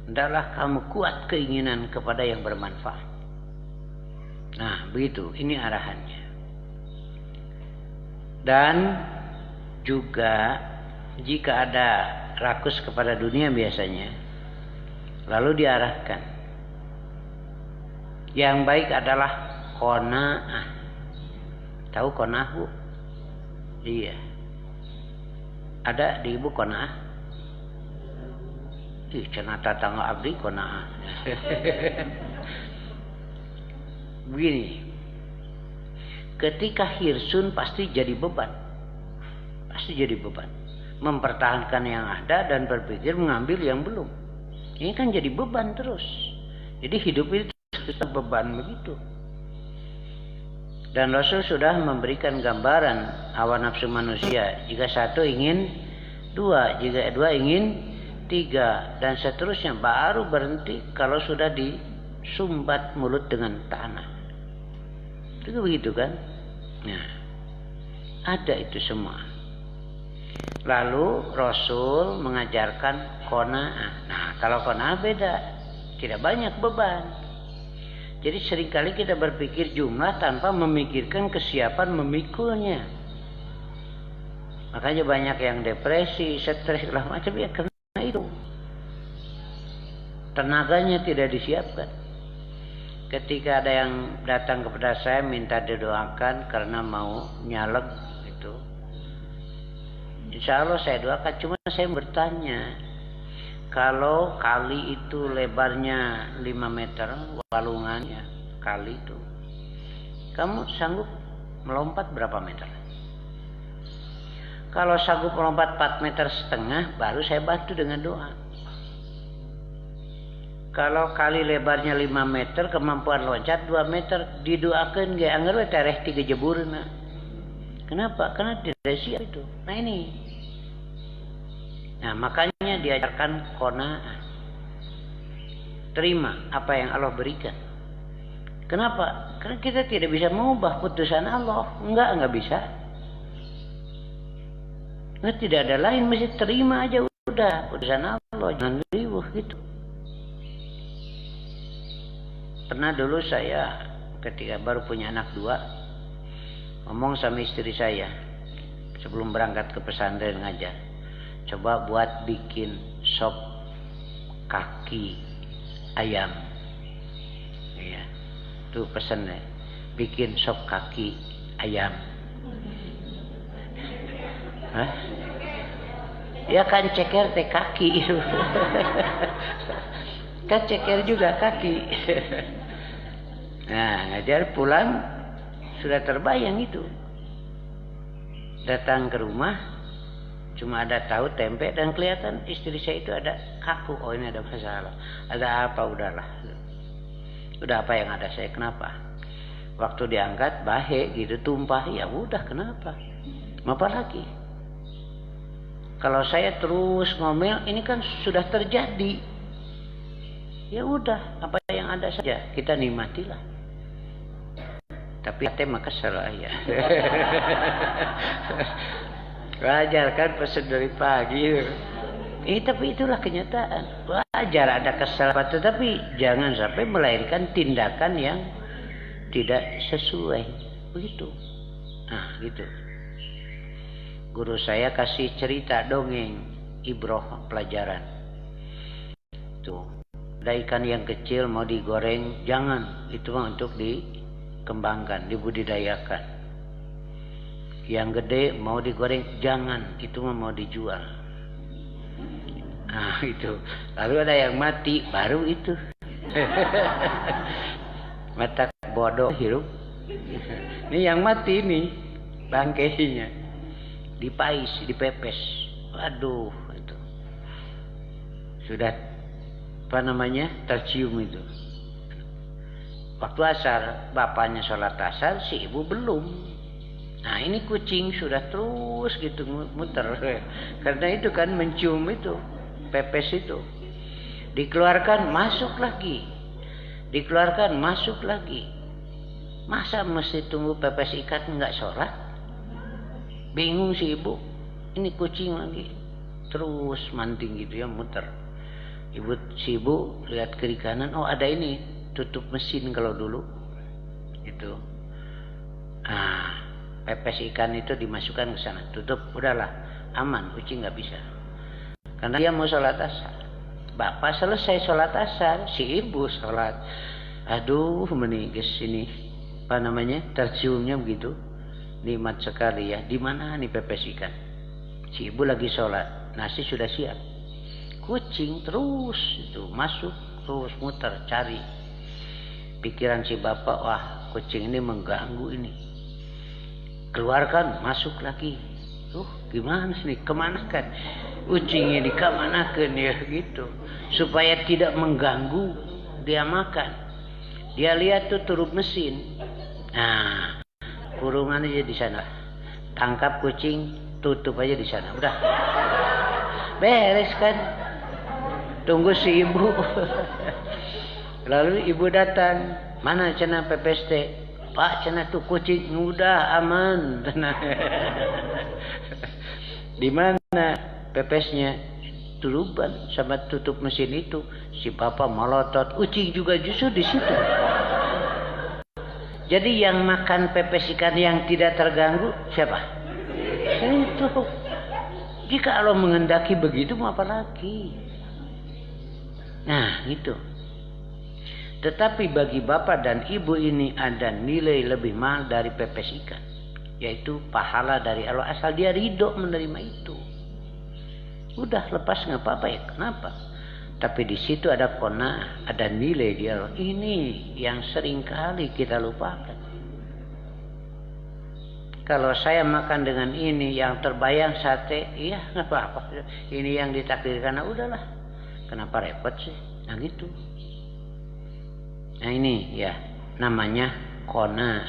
Hendaklah kamu kuat keinginan kepada yang bermanfaat. Nah begitu, ini arahannya. Dan juga jika ada rakus kepada dunia biasanya, lalu diarahkan. Yang baik adalah qanaah. Tahu qanaah bu? Iya. Ada di ibu qanaah? Ih, cenah tatangga abdi qanaah. Begini. Ketika hirsun pasti jadi beban. Pasti jadi beban. Mempertahankan yang ada dan berpikir mengambil yang belum. Ini kan jadi beban terus. Jadi hidup itu beban begitu. Dan Rasul sudah memberikan gambaran hawa nafsu manusia. Jika satu ingin dua, jika dua ingin tiga, dan seterusnya. Baru berhenti kalau sudah disumbat mulut dengan tanah. Itu begitu kan? Nah, ada itu semua. Lalu Rasul mengajarkan qanaah. Nah, kalau qanaah beda, tidak banyak beban. Jadi seringkali kita berpikir jumlah tanpa memikirkan kesiapan memikulnya. Makanya banyak yang depresi, stres, segala macam ya karena itu. Tenaganya tidak disiapkan. Ketika ada yang datang kepada saya minta didoakan karena mau nyalek itu, insya Allah saya doakan. Cuma saya bertanya, kalau kali itu lebarnya 5 meter, walungannya kali itu, kamu sanggup melompat berapa meter? Kalau sanggup melompat 4,5 meter, baru saya bantu dengan doa. Kalau kali lebarnya 5 meter, kemampuan loncat 2 meter, didoakan gak anggar we tereh 3 jeburna. Kenapa? Karena tidak siap itu. Nah ini. Nah makanya diajarkan qanaah. Terima apa yang Allah berikan. Kenapa? Karena kita tidak bisa mengubah putusan Allah. Enggak bisa. Nggak, tidak ada lain, mesti terima aja udah putusan Allah, jangan riuh gitu. Pernah dulu saya ketika baru punya anak 2 ngomong sama istri saya sebelum berangkat ke pesantren ngajar, coba buat bikin sop kaki ayam. Iya, tuh pesennya, bikin sop kaki ayam. Hah? Ya kan ceker teh kaki. Kan ceker juga kaki. Nah, ngajar pulang sudah terbayang itu. Datang ke rumah cuma ada tahu tempe dan kelihatan istri saya itu ada kaku. Oh ini ada masalah. Ada apa? Udahlah. Udah apa yang ada saya, kenapa? Waktu diangkat bahe gitu tumpah, ya udah kenapa? Apa lagi? Kalau saya terus ngomel, ini kan sudah terjadi. Ya udah, apa yang ada saja kita nikmatilah. Tapi hati mah kesel ya. Wajar kan pesen dari pagi. Tapi itulah kenyataan. Wajar ada kesel, tetapi jangan sampai melahirkan tindakan yang tidak sesuai. Begitu. Nah, gitu. Guru saya kasih cerita dongeng, ibroh pelajaran. Tuh, ada ikan yang kecil mau digoreng, jangan, itu mah untuk dikembangkan, dibudidayakan. Yang gede mau digoreng, jangan, itu mah mau dijual. Nah itu, lalu ada yang mati, baru itu. Mata bodoh hirup. Ini yang mati nih, bangkainya. Dipais, dipepes. Waduh, itu. Sudah tercium itu. Waktu asar, bapaknya sholat asar, si ibu belum. Nah ini kucing sudah terus gitu muter. Karena itu kan mencium itu, pepes itu. Dikeluarkan, masuk lagi. Dikeluarkan, masuk lagi. Masa mesti tunggu pepes ikan nggak sholat? Bingung si ibu, ini kucing lagi terus manting gitu ya, muter. Si ibu lihat kiri kanan, oh ada ini tutup mesin kalau dulu itu. Nah, pepes ikan itu dimasukkan ke sana, tutup, udahlah aman, kucing nggak bisa. Karena dia mau sholat asar. Bapak selesai sholat asar, si ibu sholat. Aduh, meningis ini terciumnya begitu. Nikmat sekali ya. Di mana nih pepes ikan? Si ibu lagi sholat, nasi sudah siap. Kucing terus itu masuk, terus muter cari. Pikiran si bapak, wah kucing ini mengganggu ini. Keluarkan, masuk lagi. Gimana sih? Kemanakan? Kucingnya dikemanakan ya gitu. Supaya tidak mengganggu, dia makan. Dia lihat tuh turup mesin. Nah, kurungan aja di sana, tangkap kucing, tutup aja di sana, udah beres kan. Tunggu si ibu. Lalu ibu datang, mana cina pepes teh? Pak, cina tuh kucing udah aman. Di mana pepesnya? Turuban sama tutup mesin itu. Si bapak melotot, kucing juga justru di situ. Jadi yang makan pepes ikan yang tidak terganggu siapa? Itu. Jika Allah menghendaki begitu, mau apa lagi? Nah, itu. Tetapi bagi bapak dan ibu ini ada nilai lebih mahal dari pepes ikan, yaitu pahala dari Allah asal dia ridho menerima itu. Udah lepas nggak apa-apa ya, kenapa? Tapi di situ ada qanaah, ada nilai dia. Ini yang sering kali kita lupakan. Kalau saya makan dengan ini yang terbayang sate, iya nggak apa-apa. Ini yang ditakdirkan, udahlah. Kenapa repot sih? Nah gitu. Nah ini ya namanya qona.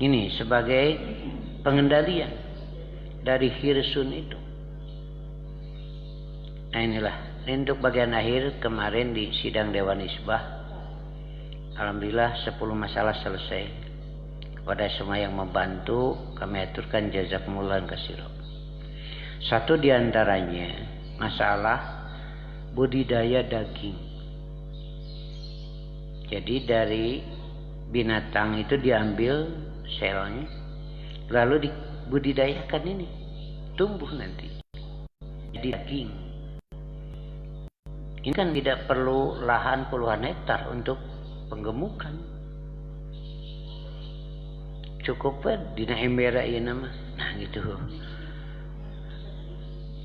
Ini sebagai pengendalian dari hirsun itu. Nah inilah untuk bagian akhir kemarin di sidang Dewan Isbah. Alhamdulillah 10 masalah selesai. Kepada semua yang membantu kami aturkan jazakumullah katsiran. Satu diantaranya masalah budidaya daging. Jadi dari binatang itu diambil selnya, lalu dibudidayakan ini, tumbuh nanti jadi daging. Ini kan tidak perlu lahan puluhan hektar untuk penggemukan. Cukup dina embera ieu mah. Nah gitu.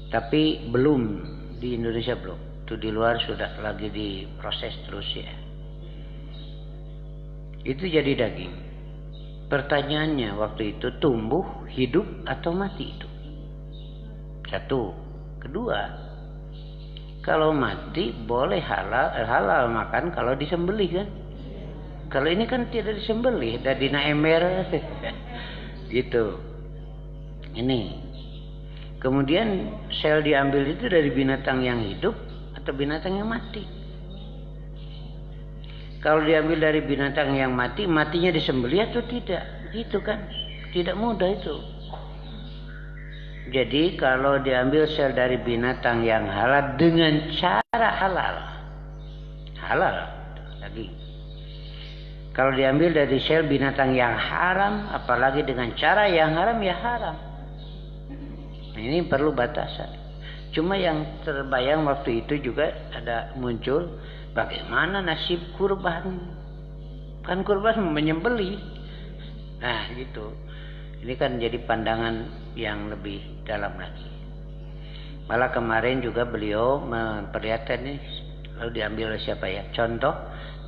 Tapi belum di Indonesia belum. Itu di luar sudah lagi diproses terus ya. Itu jadi daging. Pertanyaannya waktu itu tumbuh, hidup atau mati itu? Satu. Kedua, kalau mati boleh halal makan kalau disembelih kan? Kalau ini kan tidak disembelih, dari dina ember gitu. Ini. Kemudian sel diambil itu dari binatang yang hidup atau binatang yang mati. Kalau diambil dari binatang yang mati, matinya disembelih atau tidak? Itu kan tidak mudah itu. Jadi kalau diambil sel dari binatang yang halal dengan cara halal lagi. Kalau diambil dari sel binatang yang haram, apalagi dengan cara yang haram, ya haram. Nah, ini perlu batasan. Cuma yang terbayang waktu itu juga ada muncul, bagaimana nasib kurban? Kan kurban menyembelih. Nah gitu. Ini kan jadi pandangan yang lebih dalam lagi. Malah kemarin juga beliau memperlihatkan ini, lalu diambil oleh siapa ya? Contoh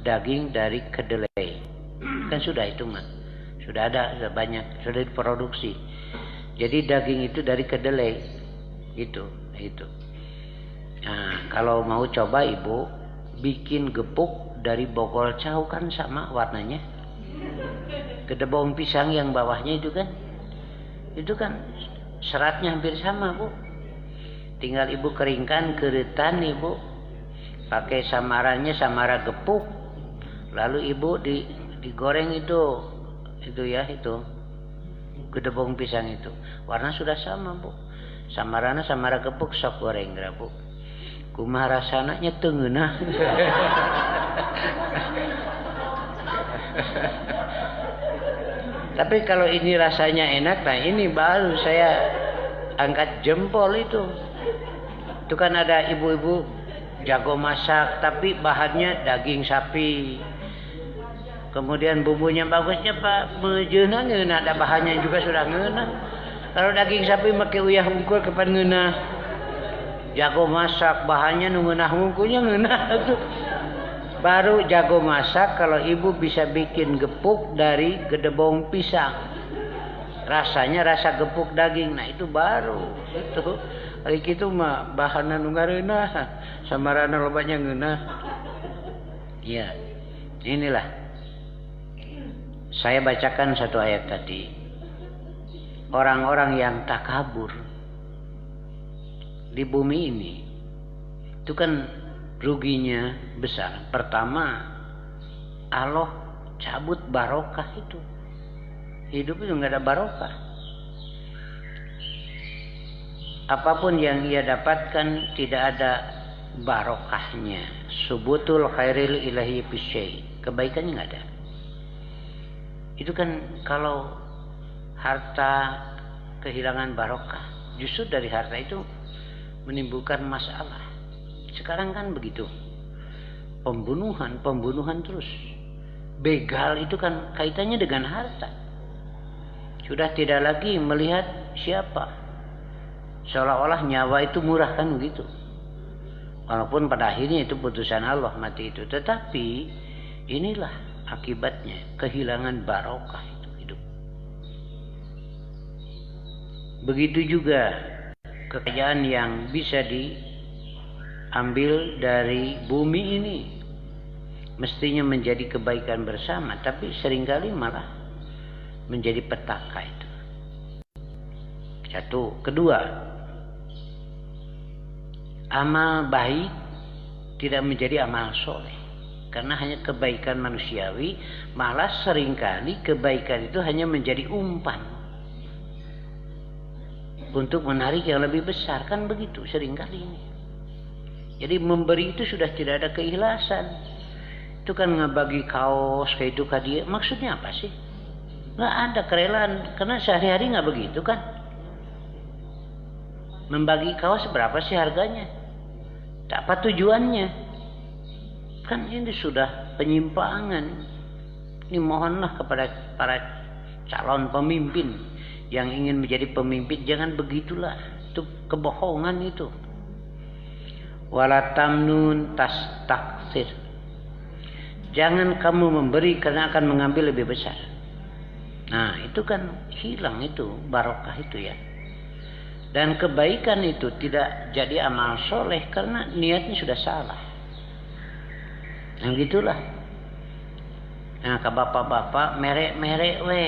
daging dari kedelai. Kan sudah itu mah. Sudah ada, sudah banyak, sudah diproduksi. Jadi daging itu dari kedelai. Itu. Nah, kalau mau coba ibu bikin gepuk dari bogol cau kan sama warnanya. Gedebong pisang yang bawahnya itu kan seratnya hampir sama, Bu. Tinggal ibu keringkan, keretan ibu. Pakai samarannya samara gepuk. Lalu ibu digoreng itu gedebong pisang itu. Warna sudah sama, Bu. Samarana samara gepuk sok goreng geura, Bu. Kumaha rasana nya teu ngeunah. Tapi kalau ini rasanya enak, nah ini baru saya angkat jempol itu. Itu kan ada ibu-ibu jago masak, tapi bahannya daging sapi. Kemudian bumbunya bagusnya Pak, mejeuna ngeunah, ada bahannya juga sudah ngeunah. Kalau daging sapi make uyah hungkul kapan ngeunah. Jago masak, bahannya nu ngeunah hungkulnya ngeunah. Baru jago masak kalau ibu bisa bikin gepuk dari gedebong pisang. Rasanya rasa gepuk daging. Nah itu baru. Itu. Hari itu mah bahanna nu ngareunah, samarana lobanya ngeunah. Ya. Inilah. Saya bacakan satu ayat tadi. Orang-orang yang takabur di bumi ini itu kan ruginya besar. Pertama, Allah cabut barokah itu. Hidup itu nggak ada barokah. Apapun yang ia dapatkan tidak ada barokahnya. Subutul khairil ilahi bisyai. Kebaikannya nggak ada. Itu kan kalau harta kehilangan barokah, justru dari harta itu menimbulkan masalah. Sekarang kan begitu. Pembunuhan terus. Begal itu kan kaitannya dengan harta. Sudah tidak lagi melihat siapa. Seolah-olah nyawa itu murah kan begitu. Walaupun pada akhirnya itu putusan Allah mati itu. Tetapi inilah akibatnya kehilangan barokah itu hidup. Begitu juga kekayaan yang bisa diambil dari bumi ini mestinya menjadi kebaikan bersama, tapi seringkali malah menjadi petaka itu. Satu. Kedua, amal baik tidak menjadi amal soleh karena hanya kebaikan manusiawi, malah seringkali kebaikan itu hanya menjadi umpan untuk menarik yang lebih besar, kan begitu seringkali ini. Jadi memberi itu sudah tidak ada keikhlasan. Itu kan ngebagi kaos kayak itu ke dia, maksudnya apa sih? Nggak ada kerelaan, karena sehari-hari nggak begitu kan. Membagi kaos berapa sih harganya? Tak apa tujuannya? Kan ini sudah penyimpangan. Ini mohonlah kepada para calon pemimpin yang ingin menjadi pemimpin, jangan begitulah. Itu kebohongan itu. Wala tamnun tastaktsir. Jangan kamu memberi karena akan mengambil lebih besar. Nah, itu kan hilang itu barokah itu ya. Dan kebaikan itu tidak jadi amal soleh karena niatnya sudah salah. Nah gitulah. Nah ke bapak-bapak merek-merek we.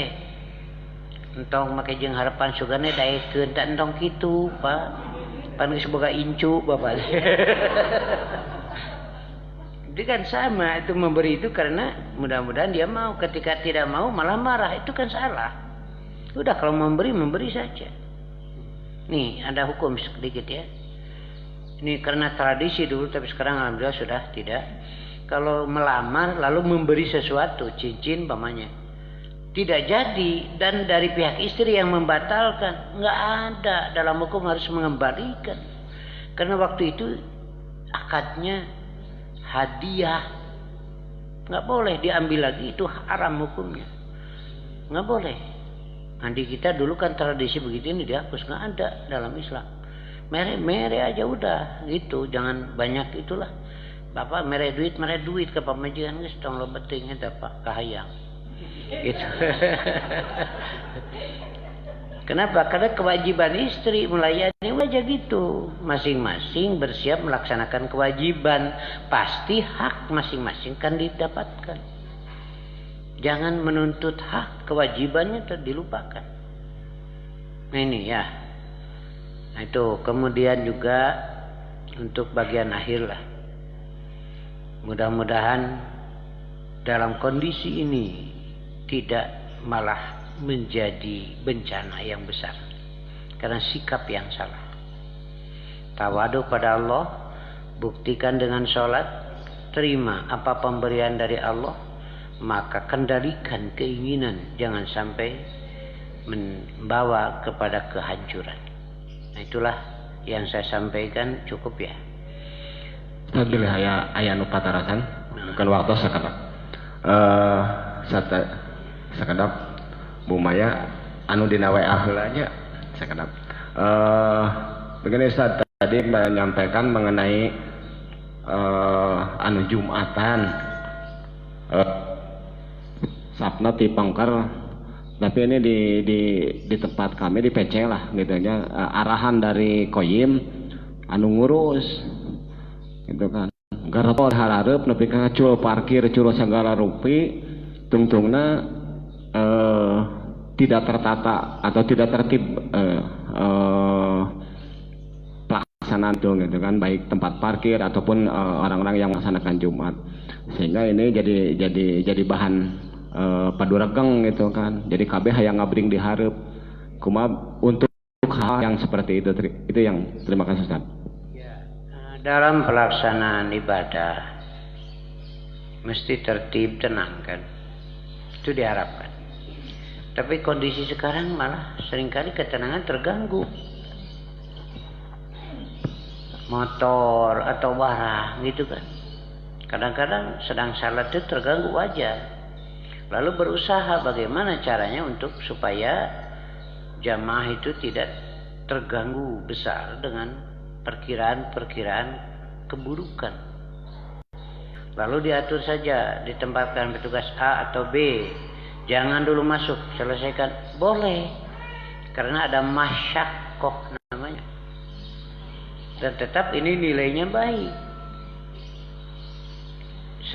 Entong make jeung harapan sugane daekeun tak entong kitu, Pak. Pan geus boga incu bapak. Itu kan sama, itu memberi itu karena mudah-mudahan dia mau. Ketika tidak mau malah marah, itu kan salah. Udah kalau memberi, memberi saja. Nih ada hukum sedikit ya. Ini karena tradisi dulu, tapi sekarang alhamdulillah sudah tidak. Kalau melamar lalu memberi sesuatu, cincin pamannya, tidak jadi, dan dari pihak istri yang membatalkan, nggak ada. Dalam hukum harus mengembalikan. Karena waktu itu akadnya hadiah, nggak boleh diambil lagi, itu haram hukumnya, nggak boleh. Nanti kita dulu kan tradisi begitu ini dihapus, nggak ada dalam Islam. Mere aja udah gitu, jangan banyak itulah. Bapak mere duit ke pamajikan geus tong lo betingnya dapat kahayang. Gitu. Kenapa? Karena kewajiban istri melayani aja gitu. Masing-masing bersiap melaksanakan kewajiban, pasti hak masing-masing kan didapatkan. Jangan menuntut hak, kewajibannya dilupakan. Nah ini ya. Nah itu kemudian juga untuk bagian akhir lah. Mudah-mudahan dalam kondisi ini tidak malah menjadi bencana yang besar karena sikap yang salah. Tawadu pada Allah, buktikan dengan sholat, terima apa pemberian dari Allah, maka kendalikan keinginan, jangan sampai membawa kepada kehancuran. Nah itulah yang saya sampaikan, cukup ya. Tadi aya nu patarasan, bukan waktu sakadap. Sakadap Bu Maya anu dina WA heula nya sakadap. Begini Ustaz, tadi menyampaikan mengenai anu Jumatan. Sapna ti pangker, tapi ini di tempat kami di PC lah gitu nya, arahan dari Koyim anu ngurus gitu kan. Garapor harareup nepi ka cul parkir cul sagala rupi tungtungna tidak tertata atau tidak tertib pelaksanaan itu gitu kan, baik tempat parkir ataupun orang-orang yang melaksanakan Jumat, sehingga ini jadi bahan paduregeng gitu kan. Jadi kabeh hayang ngabring dihareup kumaha untuk hal yang seperti itu yang terima kasih Ustaz. Ya, dalam pelaksanaan ibadah mesti tertib, tenang kan, itu diharapkan. Tapi kondisi sekarang malah seringkali ketenangan terganggu. Motor atau barang gitu kan, kadang-kadang sedang salat itu terganggu wajar. Lalu berusaha bagaimana caranya untuk supaya jamaah itu tidak terganggu besar dengan perkiraan-perkiraan keburukan. Lalu diatur saja, ditempatkan petugas A atau B. Jangan dulu masuk, selesaikan. Boleh. Karena ada masyakoh namanya. Dan tetap ini nilainya baik.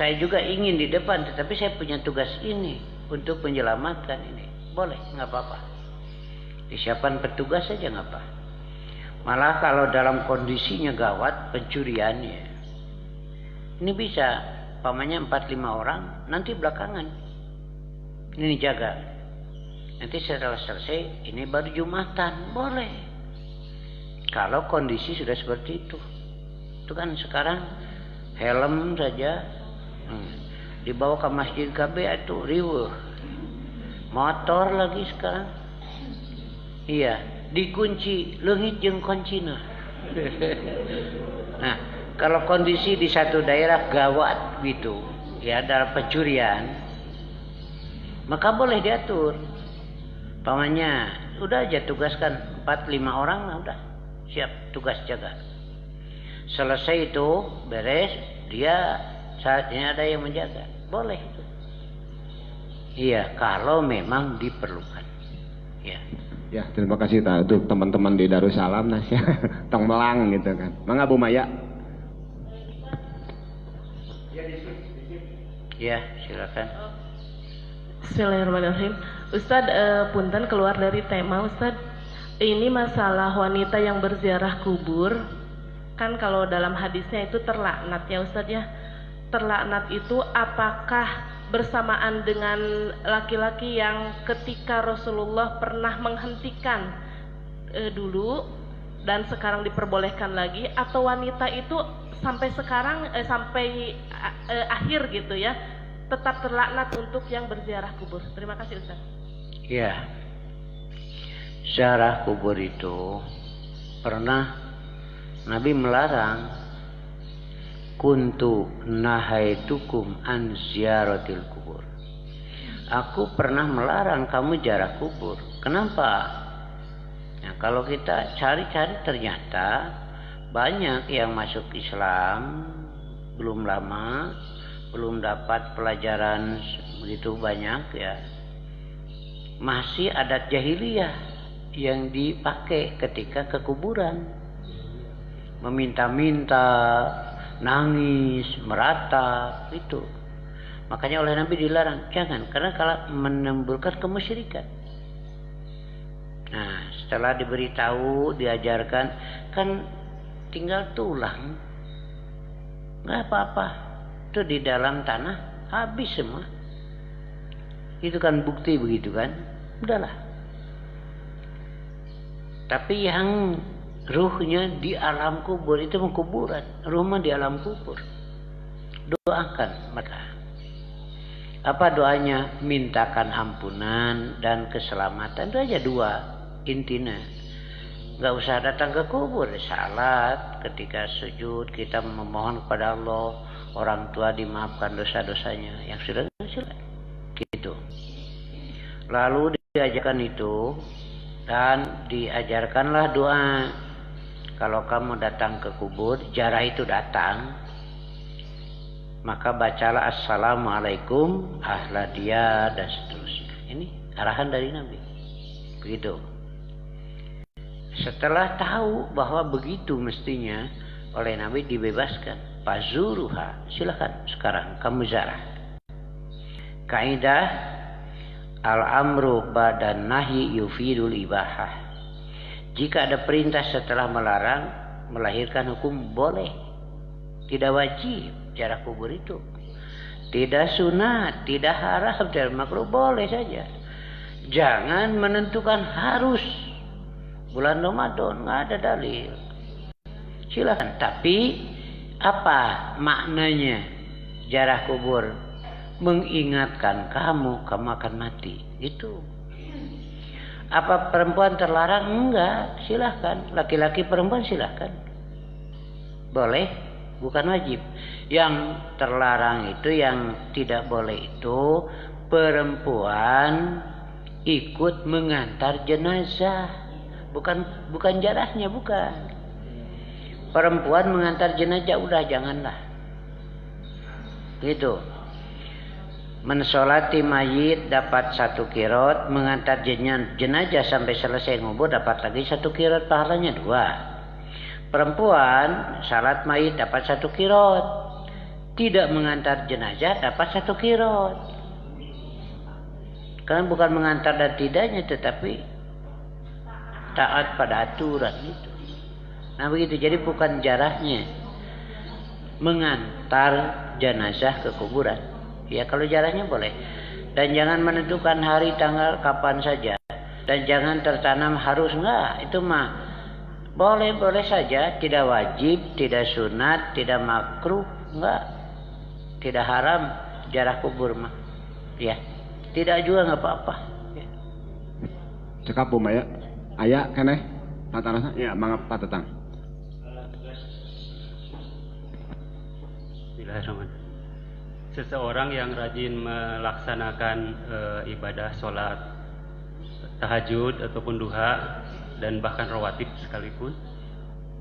Saya juga ingin di depan, tetapi saya punya tugas ini untuk menyelamatkan ini. Boleh, nggak apa-apa. Disiapkan petugas saja nggak apa. Malah kalau dalam kondisinya gawat pencuriannya, ini bisa, pamannya 4-5 orang, nanti belakangan ini jaga. Nanti setelah selesai, ini baru Jumatan, boleh. Kalau kondisi sudah seperti itu. Itu kan sekarang helm saja dibawa ke masjid KB itu riweuh. Motor lagi sekarang. Iya, dikunci leungit jeung kuncina. Nah, kalau kondisi di satu daerah gawat gitu, ya dalam pencurian, maka boleh diatur. Pamannya, udah aja tugaskan 4-5 orang lah udah. Siap tugas jaga. Selesai itu beres, dia saatnya ada yang menjaga. Boleh itu. Iya, kalau memang diperlukan. Ya. Ya, terima kasih untuk teman-teman di Darussalam ya. Tong melang gitu kan. Mangga Bu Maya. Ya, silakan. Bismillahirrahmanirrahim. Ustadz, punten keluar dari tema Ustadz. Ini masalah wanita yang berziarah kubur. Kan kalau dalam hadisnya itu terlaknat ya Ustadz ya. Terlaknat itu apakah bersamaan dengan laki-laki yang ketika Rasulullah pernah menghentikan dulu dan sekarang diperbolehkan lagi, atau wanita itu sampai sekarang sampai akhir gitu ya tetap terlaknat untuk yang berziarah kubur? Terima kasih Ustaz. Ya, ziarah kubur itu pernah Nabi melarang. Kuntu nahaitukum an ziyaratil kubur. Aku pernah melarang kamu ziarah kubur. Kenapa? Nah, kalau kita cari-cari ternyata banyak yang masuk Islam belum lama, belum dapat pelajaran begitu banyak ya. Masih adat jahiliyah yang dipakai ketika ke kuburan. Meminta-minta, nangis, meratap, itu. Makanya oleh Nabi dilarang, jangan, karena kalau menimbulkan kemusyrikan. Nah, setelah diberitahu, diajarkan, kan tinggal tulang, nggak apa-apa, itu di dalam tanah habis semua. Itu kan bukti begitu kan, udahlah. Tapi yang ruhnya di alam kubur itu kuburan, rumah di alam kubur. Doakan mereka. Apa doanya? Mintakan ampunan dan keselamatan. Itu aja dua intinya. Gak usah datang ke kubur. Salat ketika sujud kita memohon kepada Allah, orang tua dimaafkan dosa-dosanya. Yang sudah silakan. Gitu. Lalu diajarkan itu dan diajarkanlah doa. Kalau kamu datang ke kubur, jarah itu datang, maka bacalah assalamualaikum ahla dia dan seterusnya. Ini arahan dari Nabi. Begitu. Setelah tahu bahwa begitu mestinya, oleh Nabi dibebaskan. Fazuruha, silakan sekarang kamu ziarah. Kaidah al-amru ba'dan nahi yufidul ibahah. Jika ada perintah setelah melarang, melahirkan hukum boleh. Tidak wajib ziarah kubur itu. Tidak sunat, tidak haram, tidak makruh, boleh saja. Jangan menentukan harus bulan Ramadan, nggak ada dalil. Silakan. Tapi apa maknanya ziarah kubur? Mengingatkan kamu akan mati. Itu. Apa perempuan terlarang? Enggak, silahkan. Laki-laki perempuan silahkan. Boleh, bukan wajib. Yang terlarang itu, yang tidak boleh itu perempuan ikut mengantar jenazah. Bukan jarahnya, bukan. Perempuan mengantar jenazah udah janganlah. Gitu. mensolati mayit dapat 1 qiraat, mengantar jenazah sampai selesai ngubur dapat lagi 1 qiraat, pahalanya 2. Perempuan salat mayit dapat 1 qiraat, tidak mengantar jenazah dapat 1 qiraat. Karena bukan mengantar dan tidaknya, tetapi taat pada aturan itu. Nah begitu, jadi bukan jaraknya mengantar jenazah ke kuburan. Ya kalau jaraknya boleh. Dan jangan menentukan hari tanggal kapan saja. Dan jangan tertanam harus, enggak. Itu mah boleh-boleh saja. Tidak wajib, tidak sunat, tidak makruh, enggak. Tidak haram jarak kubur mah. Ya. Tidak juga enggak apa-apa. Ya. Cekap Bu Maya. Aya keneh patarosna? Ya, mangga patetang. Bismillahirrahmanirrahim. Seseorang yang rajin melaksanakan ibadah sholat tahajud ataupun duha dan bahkan rawatib sekalipun,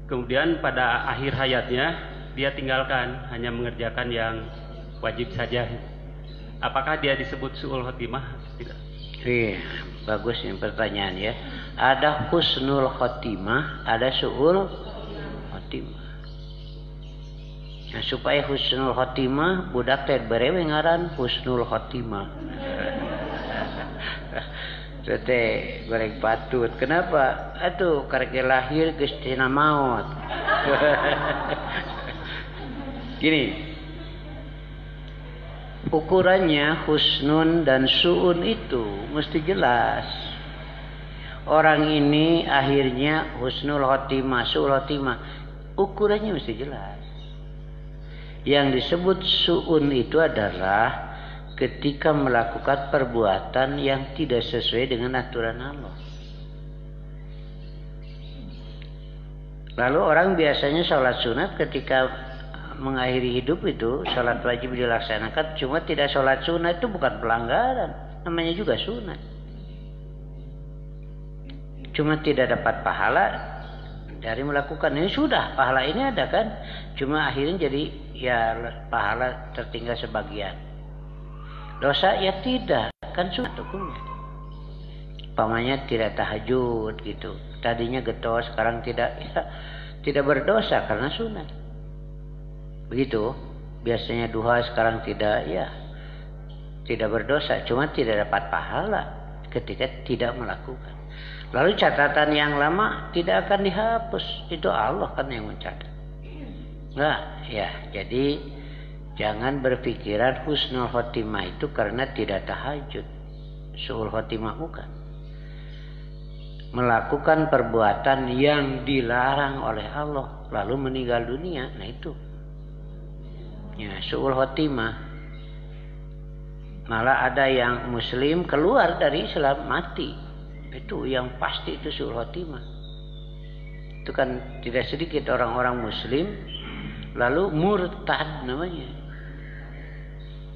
kemudian pada akhir hayatnya dia tinggalkan, hanya mengerjakan yang wajib saja, apakah dia disebut su'ul khotimah? Tidak. Iya, bagus ini pertanyaan ya. Ada husnul khotimah, ada su'ul khotimah. Nah, supaya husnul khotimah, budak teh berewe ngaran husnul khotimah. Tete goreng patut. Kenapa? Aduh, karek lahir geus tina maut. Gini. Ukurannya husnun dan su'un itu mesti jelas. Orang ini akhirnya husnul khotimah, su'ul khotimah. Ukurannya mesti jelas. Yang disebut su'un itu adalah ketika melakukan perbuatan yang tidak sesuai dengan aturan Allah. Lalu orang biasanya sholat sunat ketika mengakhiri hidup itu, sholat wajib dilaksanakan, cuma tidak sholat sunat itu bukan pelanggaran, namanya juga sunat. Cuma tidak dapat pahala dari melakukan ini, sudah pahala ini ada kan, cuma akhirnya jadi ya pahala tertinggal sebagian. Dosa ya tidak, kan sunat hukumnya. Pamannya tidak tahajud gitu, tadinya getos sekarang tidak, ya tidak berdosa karena sunat. Begitu, biasanya duha sekarang tidak, ya tidak berdosa, cuma tidak dapat pahala ketika tidak melakukan. Lalu catatan yang lama tidak akan dihapus, itu Allah kan yang mencatat. Nah, ya, jadi jangan berpikiran husnul khotimah itu karena tidak tahajud. Su'ul khotimah bukan. Melakukan perbuatan yang dilarang oleh Allah lalu meninggal dunia, nah itu. Ya, su'ul khotimah. Malah ada yang muslim keluar dari Islam mati. Itu yang pasti itu su'ul khotimah. Itu kan tidak sedikit orang-orang muslim lalu murtad namanya.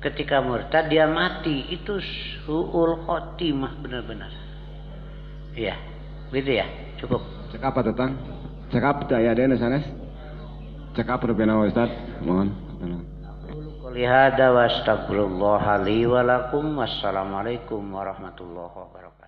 Ketika murtad dia mati, itu su'ul khotimah benar-benar. Iya, gitu ya, cukup. Cekap patetang. Cekap daya dene sanes. Cekap rupena Ustaz, mohon. Qul hada wa astaghfirullah li wa lakum. Wassalamualaikum warahmatullahi wabarakatuh.